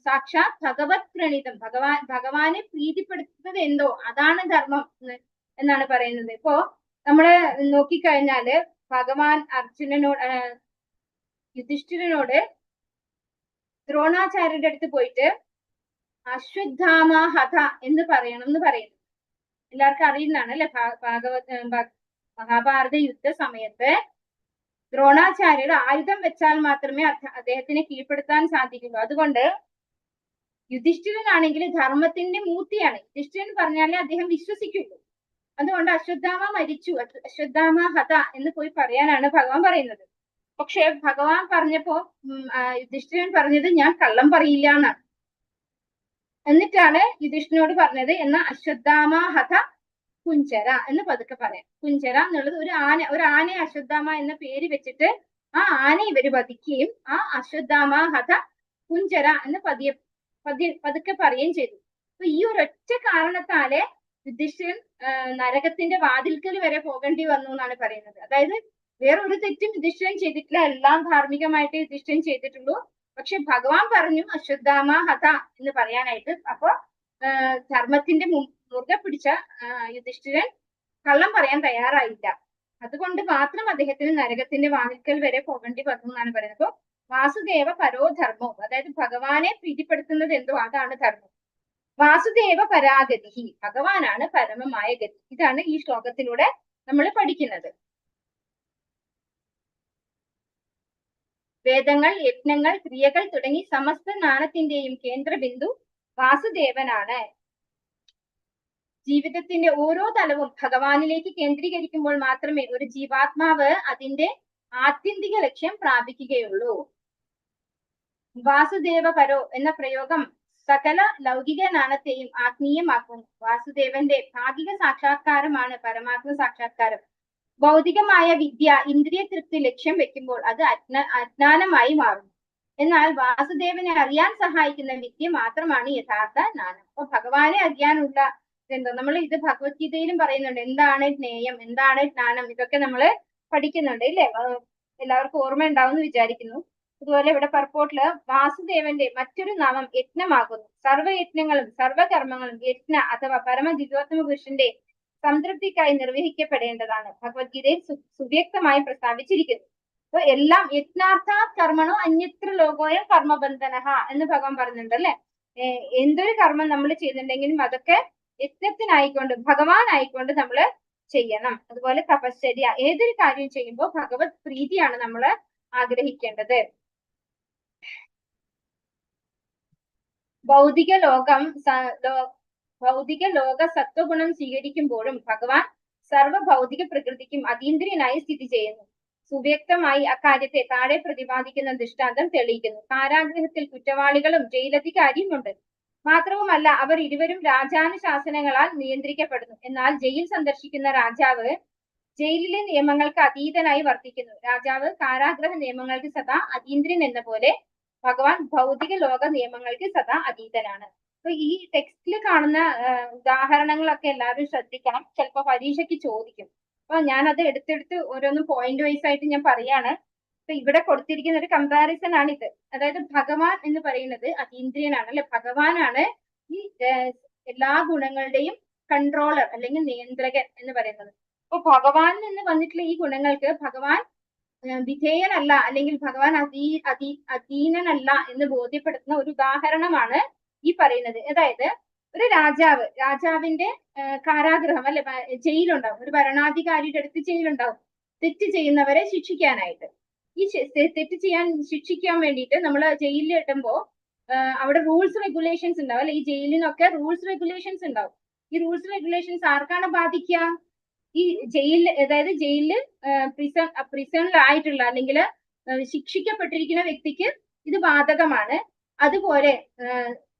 സാക്ഷാത് ഭഗവത് പ്രണീതം. ഭഗവാനെ പ്രീതിപ്പെടുത്തുന്നത് എന്തോ അതാണ് ധർമ്മം എന്നാണ് പറയുന്നത്. ഇപ്പോ നമ്മള് നോക്കിക്കഴിഞ്ഞാല് ഭഗവാൻ യുധിഷ്ഠിരനോട് ദ്രോണാചാര്യന്റെ അടുത്ത് പോയിട്ട് അശ്വത്ഥാമ ഹത എന്ന് പറയണം എന്ന് പറയുന്നു. എല്ലാവർക്കും അറിയുന്നതാണ് അല്ലെ? മഹാഭാരത യുദ്ധ സമയത്ത് ദ്രോണാചാര്യർ ആയുധം വെച്ചാൽ മാത്രമേ അദ്ദേഹത്തിനെ കീഴ്പ്പെടുത്താൻ സാധിക്കുള്ളൂ. അതുകൊണ്ട് യുധിഷ്ഠിരനാണെങ്കിൽ ധർമ്മത്തിന്റെ മൂർത്തിയാണ്. യുധിഷ്ഠിരൻ പറഞ്ഞാലേ അദ്ദേഹം വിശ്വസിക്കുള്ളൂ. അതുകൊണ്ട് അശ്വത്ഥാമ മരിച്ചു, അശ്വത്ഥാമ ഹത എന്ന് പോയി പറയാനാണ് ഭഗവാൻ പറയുന്നത്. പക്ഷെ ഭഗവാൻ പറഞ്ഞപ്പോ യുധിഷ്ഠിരൻ പറഞ്ഞത് ഞാൻ കള്ളം പറയില്ല എന്നാണ്. എന്നിട്ടാണ് യുധിഷ്ഠിരനോട് പറഞ്ഞത് എന്നാ അശ്വത്ഥാമ ഹത കുഞ്ചര എന്ന് പതുക്കെ പറയാം. കുഞ്ചര എന്നുള്ളത് ഒരു ആനയെ അശ്വത്ഥാമ എന്ന പേര് വെച്ചിട്ട് ആ ആന ഇവര് വധിക്കുകയും ആ അശ്വത്ഥാമ ഹത കുഞ്ചര എന്ന് പതുക്കെ പറയുകയും ചെയ്തു. അപ്പൊ ഈ ഒരൊറ്റ കാരണത്താലെ യുധിഷ്ഠിരൻ നരകത്തിന്റെ വാതിൽക്കൽ വരെ പോകേണ്ടി വന്നു എന്നാണ് പറയുന്നത്. അതായത് വേറൊരു തെറ്റും യുധിഷ്ഠിരൻ ചെയ്തിട്ടില്ല, എല്ലാം ധാർമ്മികമായിട്ട് യുധിഷ്ഠിരൻ ചെയ്തിട്ടുള്ളൂ. പക്ഷെ ഭഗവാൻ പറഞ്ഞു അശ്വത്ഥാമ ഹത എന്ന് പറയാനായിട്ട്. അപ്പൊ ധർമ്മത്തിന്റെ മുറുകെ പിടിച്ച യുധിഷ്ഠിരൻ കള്ളം പറയാൻ തയ്യാറായില്ല. അതുകൊണ്ട് മാത്രം അദ്ദേഹത്തിന് നരകത്തിന്റെ വാതിൽക്കൽ വരെ പോകേണ്ടി വന്നു എന്നാണ് പറയുന്നത്. അപ്പൊ വാസുദേവ പരോധർമ്മം, അതായത് ഭഗവാനെ പ്രീതിപ്പെടുത്തുന്നത് എന്തോ അതാണ് ധർമ്മം. വാസുദേവ പരാഗതി, ഭഗവാനാണ് പരമമായ ഗതി. ഇതാണ് ഈ ശ്ലോകത്തിലൂടെ നമ്മൾ പഠിക്കുന്നത്. വേദങ്ങൾ, യജ്ഞങ്ങൾ, ക്രിയകൾ തുടങ്ങി സമസ്ത ജ്ഞാനത്തിന്റെയും കേന്ദ്രബിന്ദു വാസുദേവനാണ്. ജീവിതത്തിന്റെ ഓരോ തലവും ഭഗവാനിലേക്ക് കേന്ദ്രീകരിക്കുമ്പോൾ മാത്രമേ ഒരു ജീവാത്മാവ് അതിന്റെ ആത്യന്തിക ലക്ഷ്യം പ്രാപിക്കുകയുള്ളൂ. വാസുദേവ പരോ എന്ന പ്രയോഗം സകല ലൗകിക ജ്ഞാനത്തെയും ആത്മീയമാക്കുന്നു. വാസുദേവന്റെ ഭാഗിക സാക്ഷാത്കാരമാണ് പരമാത്മ സാക്ഷാത്കാരം. ഭൗതികമായ വിദ്യ ഇന്ദ്രിയ തൃപ്തി ലക്ഷ്യം വെക്കുമ്പോൾ അത് അജ്ഞാനമായി മാറുന്നു. എന്നാൽ വാസുദേവനെ അറിയാൻ സഹായിക്കുന്ന വിദ്യ മാത്രമാണ് യഥാർത്ഥ ജ്ഞാനം. അപ്പൊ ഭഗവാനെ അറിയാനുള്ള എന്തോ നമ്മൾ ഇത് ഭഗവത്ഗീതയിലും പറയുന്നുണ്ട്. എന്താണ് ജ്ഞേയം, എന്താണ് ജ്ഞാനം, ഇതൊക്കെ നമ്മൾ പഠിക്കുന്നുണ്ട് ഇല്ലേ? എല്ലാവർക്കും ഓർമ്മ ഉണ്ടാവും എന്ന് വിചാരിക്കുന്നു. അതുപോലെ ഇവിടെ പർപ്പോട്ടില് വാസുദേവന്റെ മറ്റൊരു നാമം യജ്ഞമാകുന്നു. സർവ്വയജ്ഞങ്ങളും സർവകർമ്മങ്ങളും യജ്ഞ അഥവാ പരമദിവ്യോത്തമ പുരുഷന്റെ സംതൃപ്തിക്കായി നിർവഹിക്കപ്പെടേണ്ടതാണ്. ഭഗവത്ഗീതയിൽ സുവ്യക്തമായി പ്രസ്താവിച്ചിരിക്കുന്നു. അപ്പൊ എല്ലാം യജ്ഞാർത്ഥാത് കർമ്മണോ അന്യത്ര ലോകോയം കർമ്മബന്ധനഃ എന്ന് ഭഗവാൻ പറഞ്ഞിട്ടുണ്ട് അല്ലെ. എന്തൊരു കർമ്മം നമ്മൾ ചെയ്യുന്നുണ്ടെങ്കിലും അതൊക്കെ യജ്ഞത്തിനായിക്കൊണ്ട് ഭഗവാനായിക്കൊണ്ട് നമ്മൾ ചെയ്യണം. അതുപോലെ തപശ്ചര്യ, ഏതൊരു കാര്യം ചെയ്യുമ്പോൾ ഭഗവത് പ്രീതിയാണ് നമ്മൾ ആഗ്രഹിക്കേണ്ടത്. ഭൗതിക ലോക സത്വഗുണം സ്വീകരിക്കുമ്പോഴും ഭഗവാൻ സർവ ഭൗതിക പ്രകൃതിക്കും അതീന്ദ്രിയനായി സ്ഥിതി ചെയ്യുന്നു. സുവ്യക്തമായി അക്കാര്യത്തെ താഴെ പ്രതിപാദിക്കുന്ന ദൃഷ്ടാന്തം തെളിയിക്കുന്നു. കാരാഗൃഹത്തിൽ കുറ്റവാളികളും ജയിലധികാരിയും ഉണ്ട്. മാത്രവുമല്ല അവർ ഇരുവരും രാജാനുശാസനങ്ങളാൽ നിയന്ത്രിക്കപ്പെടുന്നു. എന്നാൽ ജയിൽ സന്ദർശിക്കുന്ന രാജാവ് ജയിലിലെ നിയമങ്ങൾക്ക് അതീതനായി വർത്തിക്കുന്നു. രാജാവ് കാരാഗ്രഹ നിയമങ്ങൾക്ക് സദാ അതീന്ദ്രൻ എന്ന പോലെ ഭഗവാൻ ഭൗതിക ലോക നിയമങ്ങൾക്ക് സദാ അതീതനാണ്. അപ്പൊ ഈ ടെക്സ്റ്റിൽ കാണുന്ന ഉദാഹരണങ്ങളൊക്കെ എല്ലാവരും ശ്രദ്ധിക്കണം. ചിലപ്പോ പരീക്ഷയ്ക്ക് ചോദിക്കും. അപ്പൊ ഞാൻ അത് എടുത്തെടുത്ത് ഓരോന്നും പോയിന്റ് വൈസ് ആയിട്ട് ഞാൻ പറയാണ്. അപ്പൊ ഇവിടെ കൊടുത്തിരിക്കുന്ന ഒരു കമ്പാരിസൺ ആണ് ഇത്. അതായത് ഭഗവാൻ എന്ന് പറയുന്നത് അതീന്ദ്രിയനാണ് അല്ലെ. ഭഗവാനാണ് ഈ എല്ലാ ഗുണങ്ങളുടെയും കൺട്രോളർ അല്ലെങ്കിൽ നിയന്ത്രകൻ എന്ന് പറയുന്നത്. അപ്പൊ ഭഗവാനിൽ നിന്ന് വന്നിട്ടുള്ള ഈ ഗുണങ്ങൾക്ക് ഭഗവാൻ വിധേയനല്ല അല്ലെങ്കിൽ ഭഗവാൻ അധീനനല്ല എന്ന് ബോധ്യപ്പെടുത്തുന്ന ഒരു ഉദാഹരണമാണ് ഈ പറയുന്നത്. അതായത് ഒരു രാജാവിന്റെ കാരാഗൃഹം അല്ലെ, ജയിലുണ്ടാവും. ഒരു ഭരണാധികാരിയുടെ അടുത്ത് ജയിലുണ്ടാവും തെറ്റ് ചെയ്യുന്നവരെ ശിക്ഷിക്കാനായിട്ട്. ഈ ശിക്ഷിക്കാൻ വേണ്ടിയിട്ട് നമ്മൾ ജയിലിൽ ഇടുമ്പോ അവിടെ റൂൾസ് റെഗുലേഷൻസ് ഉണ്ടാവും അല്ലെ. ഈ ജയിലിനൊക്കെ റൂൾസ് റെഗുലേഷൻസ് ഉണ്ടാവും. ഈ റൂൾസ് റെഗുലേഷൻസ് ആർക്കാണ് ബാധിക്കുക? ഈ അതായത് ജയിലിൽ പ്രിസണിലായിട്ടുള്ള അല്ലെങ്കിൽ ശിക്ഷിക്കപ്പെട്ടിരിക്കുന്ന വ്യക്തിക്ക് ഇത് ബാധകമാണ്. അതുപോലെ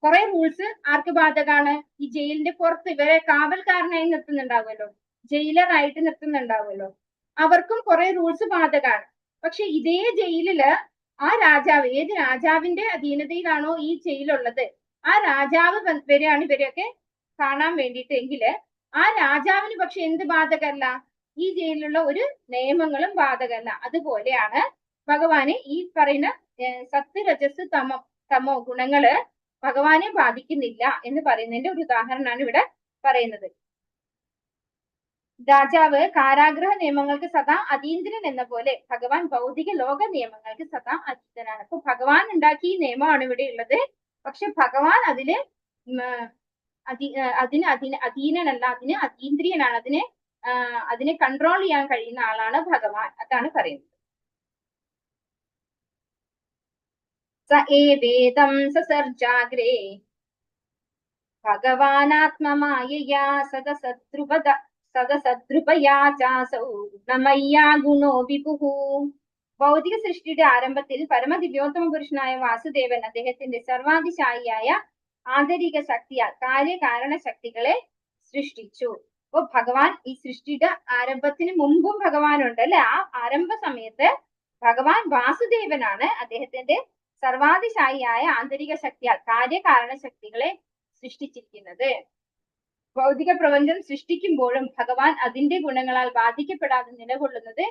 കുറെ റൂൾസ് ആർക്ക് ബാധകമാണ്? ഈ ജയിലിന്റെ പുറത്ത് ഇവരെ കാവൽക്കാരനായി നിർത്തുന്നുണ്ടാവുമല്ലോ, ജയിലറായിട്ട് നിർത്തുന്നുണ്ടാവുമല്ലോ, അവർക്കും കുറെ റൂൾസ് ബാധകമാണ്. പക്ഷെ ഇതേ ജയിലില് ആ രാജാവ്, ഏത് രാജാവിന്റെ അധീനതയിലാണോ ഈ ജയിലുള്ളത്, ആ രാജാവ് വരെയാണ് ഇവരെയൊക്കെ കാണാൻ വേണ്ടിയിട്ട് എങ്കില് ആ രാജാവിന് പക്ഷെ എന്ത് ബാധകമല്ല? ഈ ജയിലിലുള്ള ഒരു നിയമങ്ങളും ബാധകമല്ല. അതുപോലെയാണ് ഭഗവാന് ഈ പറയുന്ന സത്ത് രജസ് തമോ ഗുണങ്ങള് ഭഗവാനെ ബാധിക്കുന്നില്ല എന്ന് പറയുന്നതിന്റെ ഒരു ഉദാഹരണമാണ് ഇവിടെ പറയുന്നത്. രാജാവ് കാരാഗ്രഹ നിയമങ്ങൾക്ക് സദാ അതീന്ദ്രൻ എന്ന പോലെ ഭഗവാൻ ഭൗതിക ലോക നിയമങ്ങൾക്ക് സദാ അതീതനാണ്. അപ്പൊ ഭഗവാൻ ഉണ്ടാക്കിയ നിയമമാണ് ഇവിടെ ഉള്ളത്. പക്ഷെ ഭഗവാൻ അതിന് അധീനനല്ല, അതിന് അതീന്ദ്രിയനാണ്. അതിനെ കൺട്രോൾ ചെയ്യാൻ കഴിയുന്ന ആളാണ് ഭഗവാൻ. അതാണ് പറയുന്നത്. സ ഏവേദം സസർജാഗ്രേ ഭഗവാനാത്മമായയാ സദസദ്രുപയാ ചാസൗ ഗുണമയ്യാ ഗുണോ വിഭുഃ. ഭൗതിക സൃഷ്ടിയുടെ ആരംഭത്തിൽ പരമദിവ്യോത്തമ പുരുഷനായ വാസുദേവൻ അദ്ദേഹത്തിന്റെ സർവാധിശായിയായ ആന്തരിക ശക്തിയാൽ കാര്യകാരണ ശക്തികളെ സൃഷ്ടിച്ചു. അപ്പൊ ഭഗവാൻ ഈ സൃഷ്ടിയുടെ ആരംഭത്തിന് മുമ്പും ഭഗവാനുണ്ട് അല്ലെ. ആ ആരംഭ സമയത്ത് ഭഗവാൻ വാസുദേവനാണ് അദ്ദേഹത്തിന്റെ സർവാധിശായിയായ ആന്തരിക ശക്തിയാൽ കാര്യകാരണ ശക്തികളെ സൃഷ്ടിച്ചിരിക്കുന്നത്. ഭൗതിക പ്രപഞ്ചം സൃഷ്ടിക്കുമ്പോഴും ഭഗവാൻ അതിന്റെ ഗുണങ്ങളാൽ ബാധിക്കപ്പെടാതെ നിലകൊള്ളുന്നത്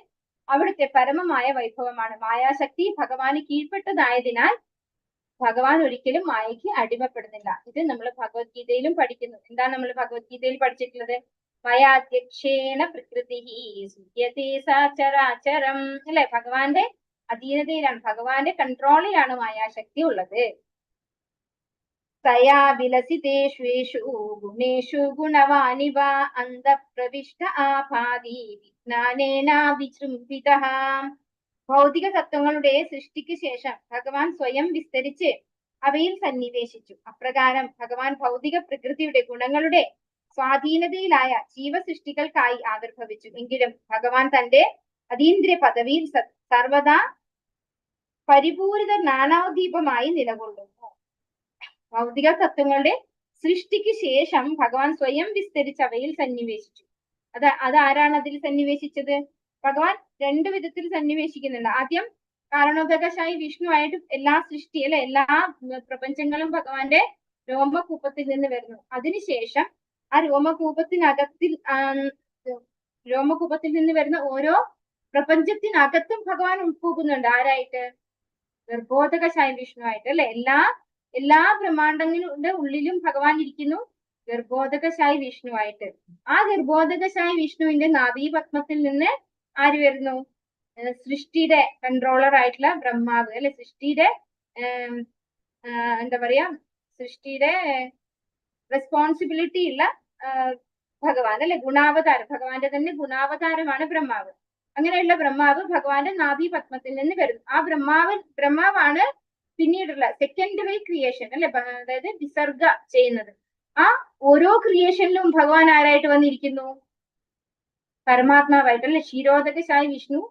അവിടുത്തെ പരമമായ വൈഭവമാണ്. മായാശക്തി ഭഗവാന് കീഴ്പ്പെട്ടതായതിനാൽ ഭഗവാൻ ഒരിക്കലും മായയ്ക്ക് അടിമപ്പെടുന്നില്ല. ഇത് നമ്മൾ ഭഗവത്ഗീതയിലും പഠിക്കുന്നു. എന്താണ് നമ്മൾ ഭഗവത്ഗീതയിൽ പഠിച്ചിട്ടുള്ളത്? മയാധ്യക്ഷേണ പ്രകൃതി സുഖ്യതേ സചരാചരം അല്ലെ. ഭഗവാന്റെ അധീനതയിലാണ്, ഭഗവാന്റെ കൺട്രോളിലാണ് മായാശക്തി ഉള്ളത്. തയാ വിലസിതേഷു ഗുണേഷു ഗുണവാനിവ അന്തഃപ്രവിഷ്ട ആഭാതി വിജ്ഞാനേന വിജൃംഭിതഃ. ഭൗതിക തത്വങ്ങളുടെ സൃഷ്ടിക്ക് ശേഷം ഭഗവാൻ സ്വയം വിസ്തരിച്ച് അവയിൽ സന്നിവേശിച്ചു. അപ്രകാരം ഭഗവാൻ ഭൗതിക പ്രകൃതിയുടെ ഗുണങ്ങളുടെ സ്വാധീനതയിലായ ജീവസൃഷ്ടികൾക്കായി ആവിർഭവിച്ചു. എങ്കിലും ഭഗവാൻ തന്റെ അതീന്ദ്രിയ പദവിയിൽ സർവദാ പരിപൂരിത ജ്ഞാനോദ്ദീപമായി നിലകൊള്ളുന്നു. ഭൗതിക തത്വങ്ങളുടെ സൃഷ്ടിക്ക് ശേഷം ഭഗവാൻ സ്വയം വിസ്തരിച്ച് അവയിൽ സന്നിവേശിച്ചു. അതാരാണ് അതിൽ സന്നിവേശിച്ചത്? ഭഗവാൻ രണ്ടു വിധത്തിൽ സന്നിവേശിക്കുന്നുണ്ട്. ആദ്യം കാരണോദകശായി വിഷ്ണു ആയിട്ട് എല്ലാ സൃഷ്ടി അല്ലെ എല്ലാ പ്രപഞ്ചങ്ങളും ഭഗവാന്റെ രോമകൂപത്തിൽ നിന്ന് വരുന്നു. അതിനുശേഷം ആ രോമകൂപത്തിൽ നിന്ന് വരുന്ന ഓരോ പ്രപഞ്ചത്തിനകത്തും ഭഗവാൻ ഉൾപ്പോകുന്നുണ്ട്. ആരായിട്ട്? ഗർഭോദകശായി വിഷ്ണു ആയിട്ട് അല്ലെ. എല്ലാ ബ്രഹ്മാണ്ടങ്ങളുടെ ഉള്ളിലും ഭഗവാൻ ഇരിക്കുന്നു ഗർഭോദകശായി വിഷ്ണു ആയിട്ട്. ആ ഗർഭോദകശായി വിഷ്ണുവിന്റെ നാഭീപത്മത്തിൽ നിന്ന് ആര് വരുന്നു? സൃഷ്ടിയുടെ കൺട്രോളർ ആയിട്ടുള്ള ബ്രഹ്മാവ് അല്ലെ, സൃഷ്ടിയുടെ എന്താ പറയാ, സൃഷ്ടിയുടെ റെസ്പോൺസിബിലിറ്റി ഉള്ള ഭഗവാൻ അല്ലെ, ഗുണാവതാരം. ഭഗവാന്റെ തന്നെ ഗുണാവതാരമാണ് ബ്രഹ്മാവ്. അങ്ങനെയുള്ള ബ്രഹ്മാവ് ഭഗവാന്റെ നാഭീപത്മത്തിൽ നിന്ന് വരുന്നു. ആ ബ്രഹ്മാവാണ് പിന്നീടുള്ള സെക്കൻഡറി ക്രിയേഷൻ അല്ലെ, അതായത് വിസർഗ ചെയ്യുന്നത്. ആ ഓരോ ക്രിയേഷനിലും ഭഗവാൻ ആരായിട്ട് വന്നിരിക്കുന്നു? പരമാത്മാവായിട്ട് അല്ലെ. ക്ഷീരോദകശായി വിഷ്ണു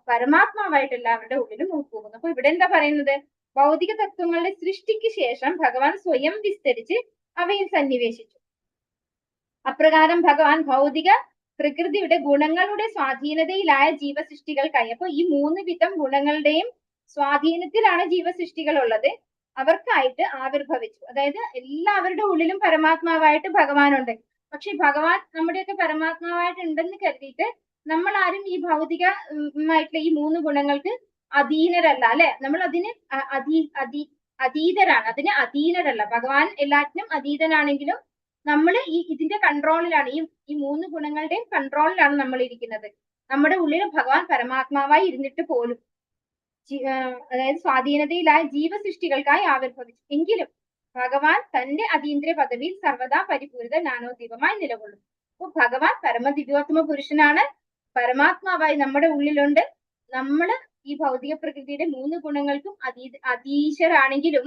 പരമാത്മാവായിട്ട് എല്ലാവരുടെ ഉള്ളിലും ഉൾപ്പോകുന്നു. അപ്പൊ ഇവിടെ എന്താ പറയുന്നത്? ഭൗതിക തത്വങ്ങളുടെ സൃഷ്ടിക്ക് ശേഷം ഭഗവാൻ സ്വയം വിസ്തരിച്ച് അവയിൽ സന്നിവേശിച്ചു. അപ്രകാരം ഭഗവാൻ ഭൗതിക പ്രകൃതിയുടെ ഗുണങ്ങളുടെ സ്വാധീനതയിലായ ജീവസൃഷ്ടികൾക്കായി, അപ്പൊ ഈ 3 വിധം ഗുണങ്ങളുടെയും സ്വാധീനത്തിലാണ് ജീവസൃഷ്ടികൾ ഉള്ളത്, അവർക്കായിട്ട് ആവിർഭവിച്ചു. അതായത് എല്ലാവരുടെ ഉള്ളിലും പരമാത്മാവായിട്ട് ഭഗവാനുണ്ട്. പക്ഷെ ഭഗവാൻ നമ്മുടെയൊക്കെ പരമാത്മാവായിട്ട് ഉണ്ടെന്ന് കരുതിയിട്ട് നമ്മൾ ആരും ഈ ഭൗതികമായിട്ടുള്ള ഈ 3 ഗുണങ്ങൾക്ക് അധീനരല്ല അല്ലെ. നമ്മൾ അതിന് അതീതരാണ്, അതിന് അധീനരല്ല. ഭഗവാൻ എല്ലാറ്റിനും അതീതനാണെങ്കിലും നമ്മൾ ഇതിന്റെ കൺട്രോളിലാണ്, ഈ 3 ഗുണങ്ങളുടെയും കൺട്രോളിലാണ് നമ്മൾ ഇരിക്കുന്നത്. നമ്മുടെ ഉള്ളിൽ ഭഗവാൻ പരമാത്മാവായി ഇരുന്നിട്ട് പോലും അതായത് സ്വാധീനതയിലായ ജീവസൃഷ്ടികൾക്കായി ആവിർഭവിച്ചു. എങ്കിലും ഭഗവാൻ തന്റെ അതീന്ദ്രിയ പദവിയിൽ സർവ്വതാ പരിപൂരിത ജ്ഞാനോദ്ദീപമായി നിലകൊള്ളും. അപ്പൊ ഭഗവാൻ പരമദിവ്യോത്തമ പുരുഷനാണ്, പരമാത്മാവായി നമ്മുടെ ഉള്ളിലുണ്ട്. നമ്മള് ഈ ഭൗതിക പ്രകൃതിയുടെ 3 ഗുണങ്ങൾക്കും അതീശരാണെങ്കിലും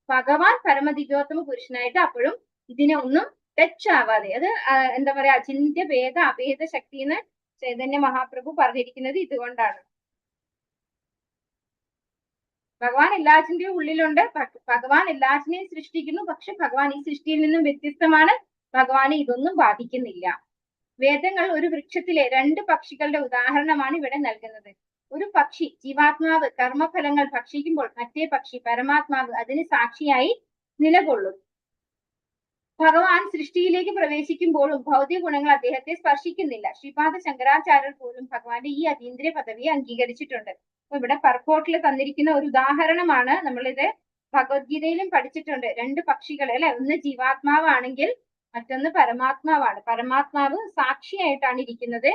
ഭഗവാൻ പരമദിവ്യോത്തമ പുരുഷനായിട്ട് അപ്പോഴും ഇതിനെ ഒന്നും ടച്ച് ആവാതെ, അത് എന്താ പറയാ, അചിന്ത്യ ഭേദ അഭേദ ശക്തി എന്ന് ചൈതന്യ മഹാപ്രഭു പറഞ്ഞിരിക്കുന്നത് ഇതുകൊണ്ടാണ്. ഭഗവാൻ എല്ലാറ്റിന്റെയും ഉള്ളിലുണ്ട്, ഭഗവാൻ എല്ലാറ്റിനെയും സൃഷ്ടിക്കുന്നു. പക്ഷെ ഭഗവാൻ ഈ സൃഷ്ടിയിൽ നിന്നും വ്യത്യസ്തമാണ്, ഭഗവാനെ ഇതൊന്നും ബാധിക്കുന്നില്ല. വേദങ്ങൾ ഒരു വൃക്ഷത്തിലെ 2 പക്ഷികളുടെ ഉദാഹരണമാണ് ഇവിടെ നൽകുന്നത്. ഒരു പക്ഷി ജീവാത്മാവ് കർമ്മഫലങ്ങൾ ഭക്ഷിക്കുമ്പോൾ മറ്റേ പക്ഷി പരമാത്മാവ് അതിന് സാക്ഷിയായി നിലകൊള്ളും. ഭഗവാൻ സൃഷ്ടിയിലേക്ക് പ്രവേശിക്കുമ്പോഴും ഭൗതിക ഗുണങ്ങൾ അദ്ദേഹത്തെ സ്പർശിക്കുന്നില്ല. ശ്രീപാദ ശങ്കരാചാര്യർ പോലും ഭഗവാന്റെ ഈ അതീന്ദ്രിയ പദവിയെ അംഗീകരിച്ചിട്ടുണ്ട്. അപ്പൊ ഇവിടെ പർക്കോട്ടിൽ തന്നിരിക്കുന്ന ഒരു ഉദാഹരണമാണ്. നമ്മളിത് ഭഗവത്ഗീതയിലും പഠിച്ചിട്ടുണ്ട്. 2 പക്ഷികൾ അല്ലെ, ഒന്ന് ജീവാത്മാവാണെങ്കിൽ മറ്റൊന്ന് പരമാത്മാവാണ്. പരമാത്മാവ് സാക്ഷിയായിട്ടാണ് ഇരിക്കുന്നത്,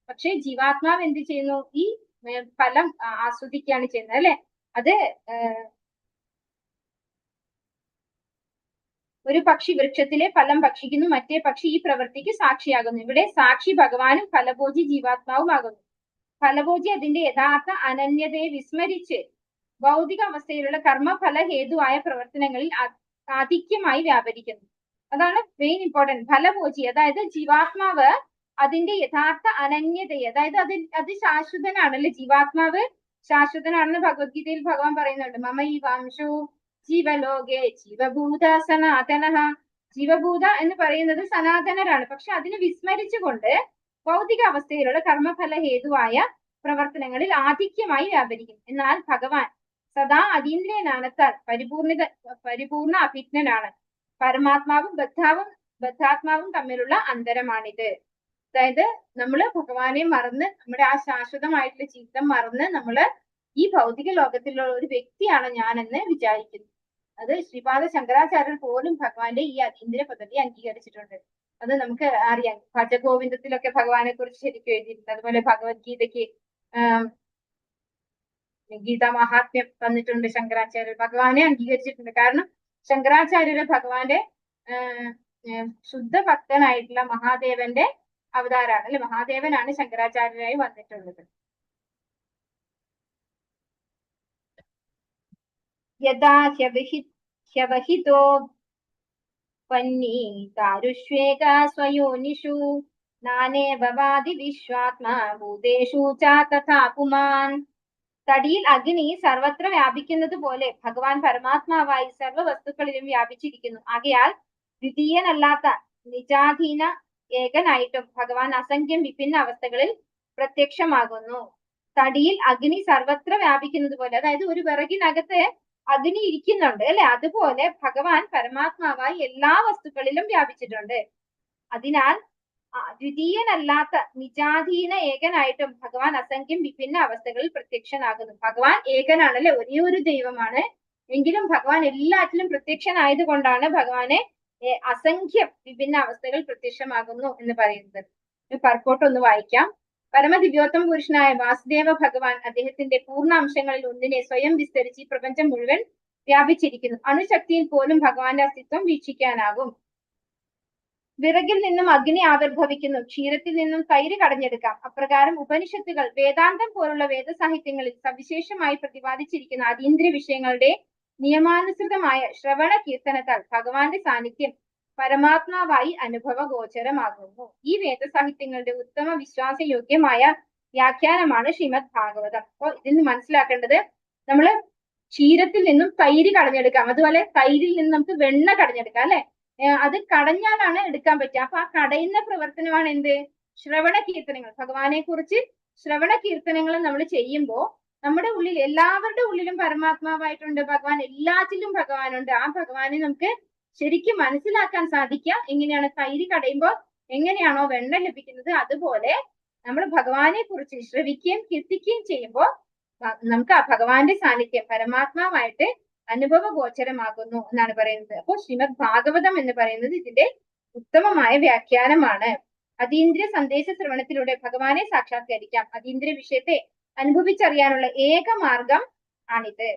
പക്ഷെ ജീവാത്മാവ് എന്ത് ചെയ്യുന്നു? ഈ ഫലം ആസ്വദിക്കുകയാണ് ചെയ്യുന്നത് അല്ലെ. അത് ഒരു പക്ഷി വൃക്ഷത്തിലെ ഫലം ഭക്ഷിക്കുന്നു, മറ്റേ പക്ഷി ഈ പ്രവൃത്തിക്ക് സാക്ഷിയാകുന്നു. ഇവിടെ സാക്ഷി ഭഗവാനും ഫലഭോജി ജീവാത്മാവുമാകുന്നു. ഫലഭോജി അതിന്റെ യഥാർത്ഥ അനന്യതയെ വിസ്മരിച്ച് ഭൗതിക അവസ്ഥയിലുള്ള കർമ്മഫല ഹേതുവായ പ്രവർത്തനങ്ങളിൽ ആധിക്യമായി വ്യാപരിക്കുന്നു. അതാണ് മെയിൻ ഇമ്പോർട്ടന്റ്. ഫലഭോജി അതായത് ജീവാത്മാവ് അതിന്റെ യഥാർത്ഥ അനന്യതയെ, അതായത് അത് ശാശ്വതനാണല്ലേ. ജീവാത്മാവ് ശാശ്വതനാണെന്ന് ഭഗവത്ഗീതയിൽ ഭഗവാൻ പറയുന്നുണ്ട്. മമ ഈ വാംശു ജീവലോകെ ജീവഭൂത സനാതന. ജീവഭൂത എന്ന് പറയുന്നത് സനാതനരാണ്. പക്ഷെ അതിനെ വിസ്മരിച്ചുകൊണ്ട് ഭൗതിക അവസ്ഥയിലുള്ള കർമ്മഫല ഹേതുവായ പ്രവർത്തനങ്ങളിൽ ആധിക്യമായി വ്യാപരിക്കും. എന്നാൽ ഭഗവാൻ സദാ അതീന്ദ്രിയജ്ഞാനത്താൽ പരിപൂർണ അഭിജ്ഞനാണ്. പരമാത്മാവും ബദ്ധാത്മാവും തമ്മിലുള്ള അന്തരമാണിത്. അതായത് നമ്മള് ഭഗവാനെ മറന്ന് നമ്മുടെ ആ ശാശ്വതമായിട്ടുള്ള ജീവിതം മറന്ന് നമ്മള് ഈ ഭൗതിക ലോകത്തിലുള്ള ഒരു വ്യക്തിയാണ് ഞാനെന്ന് വിചാരിക്കുന്നു. അത് ശ്രീപാദ ശങ്കരാചാര്യർ പോലും ഭഗവാന്റെ ഈ അതീന്ദ്രിയ പദവി അംഗീകരിച്ചിട്ടുണ്ട്. അത് നമുക്ക് അറിയാം. ഭജഗോവിന്ദത്തിലൊക്കെ ഭഗവാനെ കുറിച്ച് ശരിക്കും എഴുതിയിട്ടുണ്ട്. അതുപോലെ ഭഗവത്ഗീതയ്ക്ക് ഗീതാ മഹാത്മ്യം തന്നിട്ടുണ്ട് ശങ്കരാചാര്യർ. ഭഗവാനെ അംഗീകരിച്ചിട്ടുണ്ട്. കാരണം ശങ്കരാചാര്യര് ഭഗവാന്റെ ശുദ്ധ ഭക്തനായിട്ടുള്ള മഹാദേവന്റെ അവതാരാണ് അല്ലെ. മഹാദേവനാണ് ശങ്കരാചാര്യരായി വന്നിട്ടുള്ളത്. യഥാ ഹ്യവഹിതോ പന്നീതാരുഷ്വേക സ്വയോനിഷു നാനേവ വാദി വിശ്വാത്മാ ഭൂതേഷു ച തഥാ പുമാൻ. തടിയിൽ അഗ്നി സർവത്ര വ്യാപിക്കുന്നത് പോലെ ഭഗവാൻ പരമാത്മാവായി സർവ്വ വസ്തുക്കളിലും വ്യാപിച്ചിരിക്കുന്നു. ആകയാൽ ദ്വിതീയനല്ലാത്ത നിജാധീന ഏകനായിട്ടും ഭഗവാൻ അസംഖ്യം വിഭിന്ന അവസ്ഥകളിൽ പ്രത്യക്ഷമാകുന്നു. തടിയിൽ അഗ്നി സർവത്ര വ്യാപിക്കുന്നത് പോലെ, അതായത് ഒരു വിറകിനകത്ത് അഗ്നി ഇരിക്കുന്നുണ്ട് അല്ലെ, അതുപോലെ ഭഗവാൻ പരമാത്മാവായി എല്ലാ വസ്തുക്കളിലും വ്യാപിച്ചിട്ടുണ്ട്. അതിനാൽ ദ്വിതീയനല്ലാത്ത നിജാധീന ഏകനായിട്ടും ഭഗവാൻ അസംഖ്യം വിഭിന്ന അവസ്ഥകളിൽ പ്രത്യക്ഷനാകുന്നു. ഭഗവാൻ ഏകനാണ് അല്ലെ, ഒരേ ഒരു ദൈവമാണ്. എങ്കിലും ഭഗവാൻ എല്ലാറ്റിലും പ്രത്യക്ഷനായത് കൊണ്ടാണ് ഭഗവാനെ അസംഖ്യം വിഭിന്ന അവസ്ഥകൾ പ്രത്യക്ഷമാകുന്നു എന്ന് പറയുന്നത്. പർപ്പോട്ട് ഒന്ന് വായിക്കാം. പരമദിവ്യോത്തമ പുരുഷനായ വാസുദേവ ഭഗവാൻ അദ്ദേഹത്തിന്റെ പൂർണ്ണ അംശങ്ങളിൽ ഒന്നിനെ സ്വയം വിസ്തരിച്ച് ഈ പ്രപഞ്ചം മുഴുവൻ വ്യാപിച്ചിരിക്കുന്നു. അണുശക്തിയിൽ പോലും ഭഗവാന്റെ അസ്തിത്വം വീക്ഷിക്കാനാകും. വിറകിൽ നിന്നും അഗ്നി ആവിർഭവിക്കുന്നു, ക്ഷീരത്തിൽ നിന്നും തൈര് കടഞ്ഞെടുക്കാം. അപ്രകാരം ഉപനിഷത്തുകൾ, വേദാന്തം പോലുള്ള വേദസാഹിത്യങ്ങളിൽ സവിശേഷമായി പ്രതിപാദിച്ചിരിക്കുന്ന അതീന്ദ്രിയ വിഷയങ്ങളുടെ നിയമാനുസൃതമായ ശ്രവണ കീർത്തനത്താൽ ഭഗവാന്റെ സാന്നിധ്യം പരമാത്മാവായി അനുഭവ ഗോചരമാകുന്നു. ഈ വേദസാഹിത്യങ്ങളുടെ ഉത്തമ വിശ്വാസയോഗ്യമായ വ്യാഖ്യാനമാണ് ശ്രീമദ് ഭാഗവതം. അപ്പോൾ ഇതിൽ നിന്ന് മനസ്സിലാക്കേണ്ടത്, നമ്മള് ക്ഷീരത്തിൽ നിന്നും തൈര് കടഞ്ഞെടുക്കാം, അതുപോലെ തൈരിൽ നിന്ന് നമുക്ക് വെണ്ണ കടഞ്ഞെടുക്കാം അല്ലെ. അത് കടഞ്ഞാലാണ് എടുക്കാൻ പറ്റുക. അപ്പൊ ആ കടയുന്ന പ്രവർത്തനമാണ് എന്ത്? ശ്രവണ കീർത്തനങ്ങൾ. ഭഗവാനെ കുറിച്ച് ശ്രവണ കീർത്തനങ്ങൾ നമ്മൾ ചെയ്യുമ്പോൾ നമ്മുടെ ഉള്ളിൽ, എല്ലാവരുടെ ഉള്ളിലും പരമാത്മാവായിട്ടുണ്ട് ഭഗവാൻ, എല്ലാറ്റിലും ഭഗവാനുണ്ട്. ആ ഭഗവാനെ നമുക്ക് ശരിക്കും മനസ്സിലാക്കാൻ സാധിക്കുക എങ്ങനെയാണ്? തൈര് കടയുമ്പോൾ എങ്ങനെയാണോ വെണ്ണ ലഭിക്കുന്നത്, അതുപോലെ നമ്മൾ ഭഗവാനെ കുറിച്ച് ശ്രവിക്കുകയും കീർത്തിക്കുകയും ചെയ്യുമ്പോൾ നമുക്ക് ആ ഭഗവാന്റെ സാന്നിധ്യം പരമാത്മാവായിട്ട് അനുഭവ ഗോചരമാകുന്നു എന്നാണ് പറയുന്നത്. അപ്പോൾ ശ്രീമദ് ഭാഗവതം എന്ന് പറയുന്നത് ഇതിന്റെ ഉത്തമമായ വ്യാഖ്യാനമാണ്. അതീന്ദ്രിയ സന്ദേശ ശ്രവണത്തിലൂടെ ഭഗവാനെ സാക്ഷാത്കരിക്കാം. അതീന്ദ്രിയ വിഷയത്തെ അനുഭവിച്ചറിയാനുള്ള ഏക മാർഗം ആണിത്.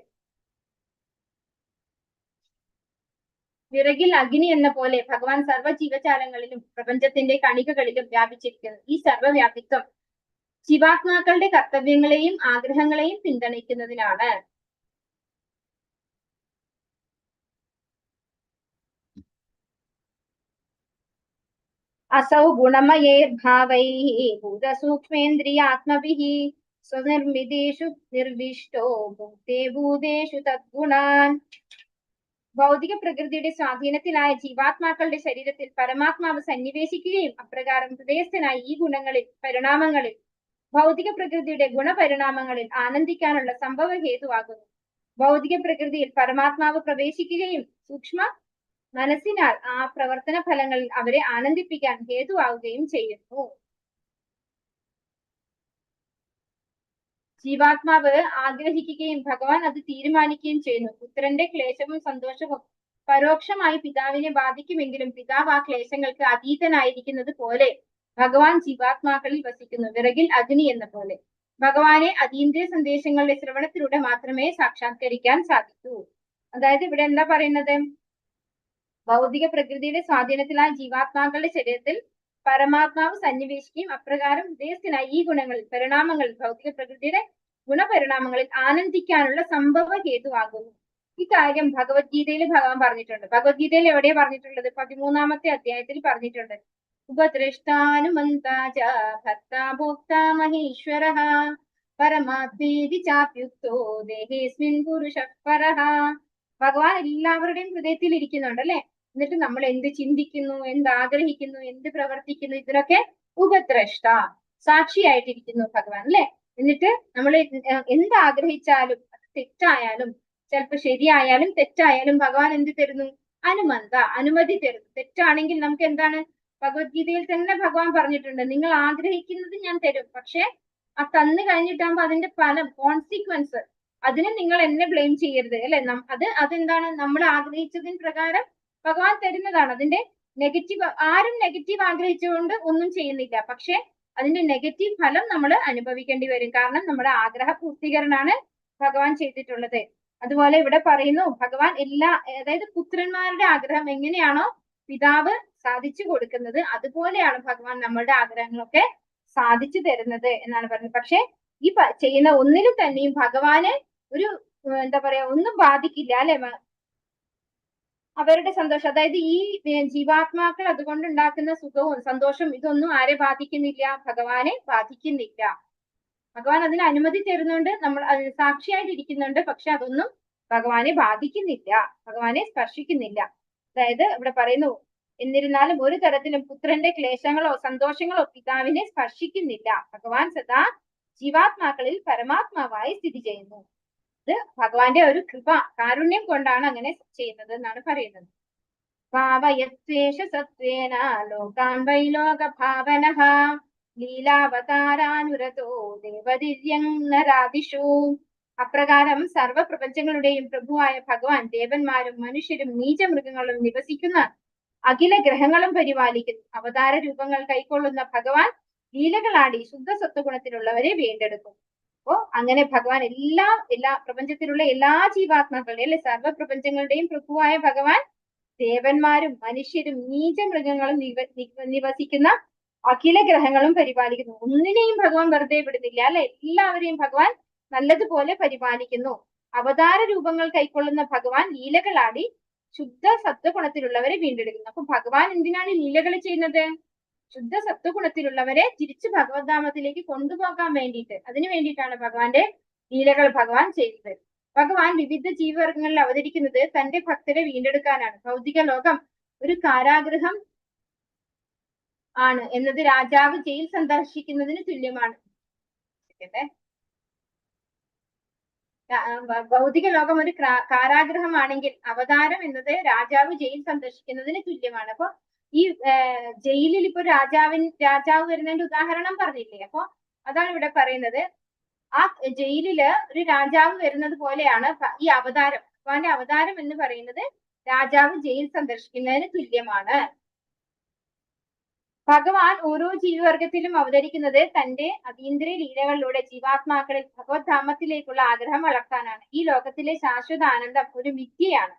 വിറകിൽ അഗ്നി എന്ന പോലെ ഭഗവാൻ സർവ്വ ജീവജാലങ്ങളിലും പ്രപഞ്ചത്തിന്റെ കണികകളിലും വ്യാപിച്ചിരിക്കുന്നു. ഈ സർവ്വവ്യാപിത്വം ജീവാത്മാക്കളുടെ കർത്തവ്യങ്ങളെയും ആഗ്രഹങ്ങളെയും പിന്തുണയ്ക്കുന്നതിനാണ്. असौ गुणमयैर्भावैः भूतसूक्ष्मेन्द्रियात्मभिः स्वनिर्मितेषु निर्विष्टो भूते भूतेषु तद्गुणान्. ഭൗതിക പ്രകൃതിയുടെ സ്വാധീനത്തിലായ ജീവാത്മാക്കളുടെ ശരീരത്തിൽ പരമാത്മാവ് സന്നിവേശിക്കുകയും അപ്രകാരം ഹൃദയസ്ഥനായ ഈ ഗുണങ്ങളിൽ, പരിണാമങ്ങളിൽ, ഭൗതിക പ്രകൃതിയുടെ ഗുണപരിണാമങ്ങളിൽ ആനന്ദിക്കാനുള്ള സംഭവ ഹേതുവാകുന്നു. ഭൗതിക പ്രകൃതിയിൽ പരമാത്മാവ് പ്രവേശിക്കുകയും സൂക്ഷ്മ മനസ്സിനാൽ ആ പ്രവർത്തന ഫലങ്ങളിൽ അവരെ ആനന്ദിപ്പിക്കാൻ ഹേതുവാവുകയും ചെയ്യുന്നു. ജീവാത്മാവ് ആഗ്രഹിക്കുകയും ഭഗവാൻ അത് തീരുമാനിക്കുകയും ചെയ്യുന്നു. പുത്രന്റെ ക്ലേശവും സന്തോഷവും പരോക്ഷമായി പിതാവിനെ ബാധിക്കുമെങ്കിലും പിതാവ് ആ ക്ലേശങ്ങൾക്ക് അതീതനായിരിക്കുന്നത് പോലെ ഭഗവാൻ ജീവാത്മാക്കളിൽ വസിക്കുന്നു, വിറകിൽ അഗ്നി എന്ന പോലെ. ഭഗവാനെ അതീന്ദ്രിയ സന്ദേശങ്ങളുടെ ശ്രവണത്തിലൂടെ മാത്രമേ സാക്ഷാത്കരിക്കാൻ സാധിക്കൂ. അതായത് ഇവിടെ എന്താ പറയുന്നത്? ഭൗതിക പ്രകൃതിയുടെ സ്വാധീനത്തിലായ ജീവാത്മാക്കളുടെ ശരീരത്തിൽ പരമാത്മാവ് സന്നിവേശിക്കുകയും അപ്രകാരം ഹൃദയസ്ഥനായി ഈ ഗുണങ്ങളിൽ, പരിണാമങ്ങളിൽ, ഭൗതിക പ്രകൃതിയുടെ ഗുണപരിണാമങ്ങളിൽ ആനന്ദിക്കാനുള്ള സംഭവ ഹേതുവാകുന്നു. ഈ കാര്യം ഭഗവത്ഗീതയിൽ ഭഗവാൻ പറഞ്ഞിട്ടുണ്ട്. ഭഗവത്ഗീതയിൽ എവിടെയാ പറഞ്ഞിട്ടുള്ളത്? 13-ാമത്തെ അധ്യായത്തിൽ പറഞ്ഞിട്ടുണ്ട്. ഉപദ്രഷ്ടാനുമന്താ ച ഭർത്താ ഭോക്താ മഹേശ്വരഃ പരമാത്മേതി ചാപ്യുക്തോ ദേഹേസ്മിൻ പുരുഷഃ പരഃ. ഭഗവാൻ എല്ലാവരുടെയും ഹൃദയത്തിൽ ഇരിക്കുന്നുണ്ട് അല്ലെ. എന്നിട്ട് നമ്മൾ എന്ത് ചിന്തിക്കുന്നു, എന്ത് ആഗ്രഹിക്കുന്നു, എന്ത് പ്രവർത്തിക്കുന്നു, ഇതിനൊക്കെ ഉപദ്രഷ്ട, സാക്ഷിയായിട്ടിരിക്കുന്നു ഭഗവാൻ അല്ലെ. എന്നിട്ട് നമ്മൾ എന്ത് ആഗ്രഹിച്ചാലും അത് തെറ്റായാലും, ചിലപ്പോൾ ശരിയായാലും തെറ്റായാലും ഭഗവാൻ എന്ത് തരുന്നു? അനുമന്ത, അനുമതി തരുന്നു. തെറ്റാണെങ്കിൽ നമുക്ക് എന്താണ്? ഭഗവത്ഗീതയിൽ തന്നെ ഭഗവാൻ പറഞ്ഞിട്ടുണ്ട്, നിങ്ങൾ ആഗ്രഹിക്കുന്നത് ഞാൻ തരും, പക്ഷെ ആ തന്നു കഴിഞ്ഞിട്ടാകുമ്പോ അതിന്റെ ഫലം, കോൺസിക്വൻസ്, അതിന് നിങ്ങൾ എന്നെ ബ്ലെയിം ചെയ്യരുത് അല്ലെ. അതെന്താണ്? നമ്മൾ ആഗ്രഹിച്ചതിന് പ്രകാരം ഭഗവാൻ തരുന്നതാണ്. അതിന്റെ നെഗറ്റീവ്, ആരും നെഗറ്റീവ് ആഗ്രഹിച്ചുകൊണ്ട് ഒന്നും ചെയ്യുന്നില്ല, പക്ഷെ അതിന്റെ നെഗറ്റീവ് ഫലം നമ്മൾ അനുഭവിക്കേണ്ടി വരും. കാരണം നമ്മുടെ ആഗ്രഹ പൂർത്തീകരണമാണ് ഭഗവാൻ ചെയ്തിട്ടുള്ളത്. അതുപോലെ ഇവിടെ പറയുന്നു, ഭഗവാൻ അതായത് പുത്രന്മാരുടെ ആഗ്രഹം എങ്ങനെയാണോ പിതാവ് സാധിച്ചു കൊടുക്കുന്നത്, അതുപോലെയാണ് ഭഗവാൻ നമ്മളുടെ ആഗ്രഹങ്ങളൊക്കെ സാധിച്ചു തരുന്നത് എന്നാണ് പറയുന്നത്. പക്ഷെ ഈ ചെയ്യുന്ന ഒന്നിനും തന്നെയും ഭഗവാന് ഒരു എന്താ പറയാ, ഒന്നും ബാധിക്കില്ല അല്ലെ. അവരുടെ സന്തോഷം, അതായത് ഈ ജീവാത്മാക്കൾ അതുകൊണ്ട് ഉണ്ടാക്കുന്ന സുഖവും സന്തോഷവും ഇതൊന്നും ആരെ ബാധിക്കുന്നില്ല? ഭഗവാനെ ബാധിക്കുന്നില്ല. ഭഗവാൻ അതിന് അനുമതി തരുന്നുണ്ട്, നമ്മൾ അതിന് സാക്ഷിയായിട്ടിരിക്കുന്നുണ്ട്. പക്ഷെ അതൊന്നും ഭഗവാനെ ബാധിക്കുന്നില്ല, ഭഗവാനെ സ്പർശിക്കുന്നില്ല. അതായത് ഇവിടെ പറയുന്നു, എന്നിരുന്നാലും ഒരു തരത്തിലും പുത്രന്റെ ക്ലേശങ്ങളോ സന്തോഷങ്ങളോ പിതാവിനെ സ്പർശിക്കുന്നില്ല. ഭഗവാൻ സദാ ജീവാത്മാക്കളിൽ പരമാത്മാവായി സ്ഥിതി ചെയ്യുന്നു. ഇത് ഭഗവാന്റെ ഒരു കൃപ, കാരുണ്യം കൊണ്ടാണ് അങ്ങനെ ചെയ്യുന്നത് എന്നാണ് പറയുന്നത്. ഭാവയത്വേഷ സത്വേന ലോകാൻ വൈ ലോക ഭാവനഃ ലീലാവതാരാനുരതോ ദേവദിവ്യം നരാദിഷു. അപ്രകാരം സർവപ്രപഞ്ചങ്ങളുടെയും പ്രഭുവായ ഭഗവാൻ ദേവന്മാരും മനുഷ്യരും നീചമൃഗങ്ങളും നിവസിക്കുന്ന അഖില ഗ്രഹങ്ങളും പരിപാലിക്കുന്നു. അവതാര രൂപങ്ങൾ കൈക്കൊള്ളുന്ന ഭഗവാൻ ലീലകളാടി ശുദ്ധ സത്വഗുണത്തിലുള്ളവരെ വീണ്ടെടുക്കും. അപ്പോ അങ്ങനെ ഭഗവാൻ എല്ലാ പ്രപഞ്ചത്തിലുള്ള എല്ലാ ജീവാത്മാക്കളുടെയും അല്ലെ സർവപ്രപഞ്ചങ്ങളുടെയും പ്രഭുവായ ഭഗവാൻ ദേവന്മാരും മനുഷ്യരും നീചമൃഗങ്ങളും നിവസിക്കുന്ന അഖില ഗ്രഹങ്ങളും പരിപാലിക്കുന്നു. ഒന്നിനെയും ഭഗവാൻ വെറുതെ വിടുന്നില്ല അല്ലെ, എല്ലാവരെയും ഭഗവാൻ നല്ലതുപോലെ പരിപാലിക്കുന്നു. അവതാര രൂപങ്ങൾ കൈക്കൊള്ളുന്ന ഭഗവാൻ ലീലകളാടി ശുദ്ധ സത്വഗുണത്തിലുള്ളവരെ വീണ്ടെടുക്കുന്നു. അപ്പൊ ഭഗവാൻ എന്തിനാണ് ലീലകൾ ചെയ്യുന്നത്? ശുദ്ധ സത്വഗുണത്തിലുള്ളവരെ തിരിച്ച് ഭഗവദ്ധാമത്തിലേക്ക് കൊണ്ടുപോകാൻ വേണ്ടിയിട്ട്, അതിനു വേണ്ടിയിട്ടാണ് ഭഗവാന്റെ ലീലകൾ ഭഗവാൻ ചെയ്യുന്നത്. ഭഗവാൻ വിവിധ ജീവവർഗങ്ങളിൽ അവതരിക്കുന്നത് തന്റെ ഭക്തരെ വീണ്ടെടുക്കാനാണ്. ഭൗതിക ലോകം ഒരു കാരാഗൃഹം ആണ് എന്നത് രാജാവ് ജയിൽ സന്ദർശിക്കുന്നതിന് തുല്യമാണ്. ഭൗതിക ലോകം ഒരു കാരാഗൃഹമാണെങ്കിൽ അവതാരം എന്നത് രാജാവ് ജയിൽ സന്ദർശിക്കുന്നതിന് തുല്യമാണ്. അപ്പൊ ഈ ജയിലിൽ ഇപ്പൊ രാജാവ് വരുന്നതിന്റെ ഉദാഹരണം പറഞ്ഞില്ലേ? അപ്പൊ അതാണ് ഇവിടെ പറയുന്നത്. ആ ജയിലില് ഒരു രാജാവ് വരുന്നത് പോലെയാണ് ഈ അവതാരം. ഭഗവാന്റെ അവതാരം എന്ന് പറയുന്നത് രാജാവ് ജയിൽ സന്ദർശിക്കുന്നതിന് തുല്യമാണ്. ഭഗവാൻ ഓരോ ജീവിവർഗത്തിലും അവതരിക്കുന്നത് തന്റെ അതീന്ദ്രിയ ലീലകളിലൂടെ ജീവാത്മാക്കളിൽ ഭഗവത്ധാമത്തിലേക്കുള്ള ആഗ്രഹം വളർത്താനാണ്. ഈ ലോകത്തിലെ ശാശ്വത ആനന്ദം ഒരു മിഥ്യയാണ്,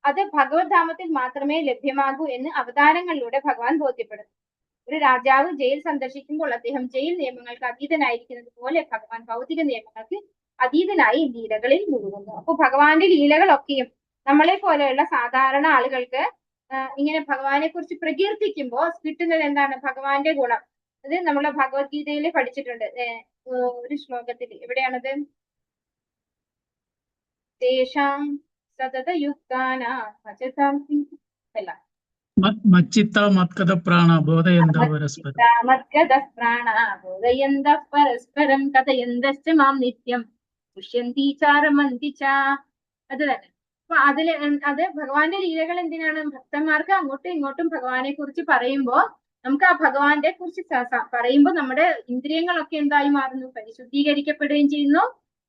അത് ഭഗവത്ധാമത്തിൽ മാത്രമേ ലഭ്യമാകൂ എന്ന് അവതാരങ്ങളിലൂടെ ഭഗവാൻ ബോധ്യപ്പെടുന്നു. ഒരു രാജാവ് ജയിൽ സന്ദർശിക്കുമ്പോൾ അദ്ദേഹം ജയിൽ നിയമങ്ങൾക്ക് അതീതനായിരിക്കുന്നത് പോലെ ഭഗവാൻ ഭൗതിക നിയമങ്ങൾക്ക് അതീതനായി ലീലകളിൽ മുഴുകുന്നു. അപ്പൊ ഭഗവാന്റെ ലീലകളൊക്കെയും നമ്മളെ പോലെയുള്ള സാധാരണ ആളുകൾക്ക് ഇങ്ങനെ ഭഗവാനെ കുറിച്ച് പ്രകീർത്തിക്കുമ്പോൾ കിട്ടുന്നത് എന്താണ്? ഭഗവാന്റെ ഗുണം. അത് നമ്മളെ ഭഗവത്ഗീതയിൽ പഠിച്ചിട്ടുണ്ട്. ഒരു ശ്ലോകത്തിൽ എവിടെയാണത്? തേഷാം സതതയുക്താനാം ഭജതാം അല്ല മച്ചിത്ത മത്കത പ്രാണ ബോധയന്ത പരസ്പരം പരസ്പരം കഥയന്തശ്ച മാം നിത്യം പുഷ്യന്തി ചാരമന്തി ച. അത് തന്നെ. അപ്പൊ അത് ഭഗവാന്റെ ലീലകൾ എന്തിനാണ്? ഭക്തന്മാർക്ക് അങ്ങോട്ടും ഇങ്ങോട്ടും ഭഗവാനെ കുറിച്ച് പറയുമ്പോ നമുക്ക് ആ ഭഗവാന്റെ കുറിച്ച് പറയുമ്പോൾ നമ്മുടെ ഇന്ദ്രിയങ്ങളൊക്കെ എന്തായി മാറുന്നു? പരിശുദ്ധീകരിക്കപ്പെടുകയും ചെയ്യുന്നു.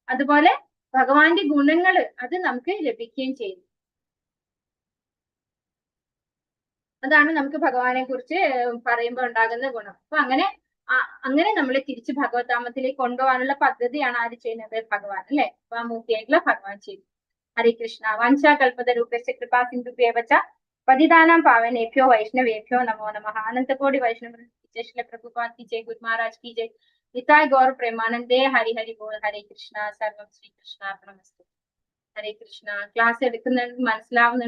അതുപോലെ ഭഗവാന്റെ ഗുണങ്ങൾ അത് നമുക്ക് ലഭിക്കുകയും ചെയ്യുന്നു. അതാണ് നമുക്ക് ഭഗവാനെ കുറിച്ച് പറയുമ്പോൾ ഉണ്ടാകുന്ന ഗുണം. അപ്പൊ അങ്ങനെ നമ്മളെ തിരിച്ച് ഭഗവത്ധാമത്തിലേക്ക് കൊണ്ടുപോകാനുള്ള പദ്ധതിയാണ് ആര് ചെയ്യുന്നത്? ഭഗവാൻ അല്ലെ, അപ്പൊ മൂർത്തിയായിട്ടുള്ള ഭഗവാൻ ചെയ്തു. ഹരേ കൃഷ്ണ. വാഞ്ചാകൽപതരൂപസ്യ കൃപാ സിന്ധുഭ്യേവ ച പതിതാനാം പാവനേഭ്യോ വൈഷ്ണവേഭ്യോ നമോ നമഃ. അനന്തകോടി വൈഷ്ണവ ജയ പ്രഭുപാദ് की जय, गुरु महाराज की जय. निताय गौर प्रेमानंदे. हरि हरि बोल. हरे कृष्णा. സർവം ശ്രീകൃഷ്ണാർപ്പണമസ്തു. ഹരേ കൃഷ്ണ. ക്ലാസ് എടുക്കുന്നുണ്ട്, മനസ്സിലാവുന്നുണ്ട്.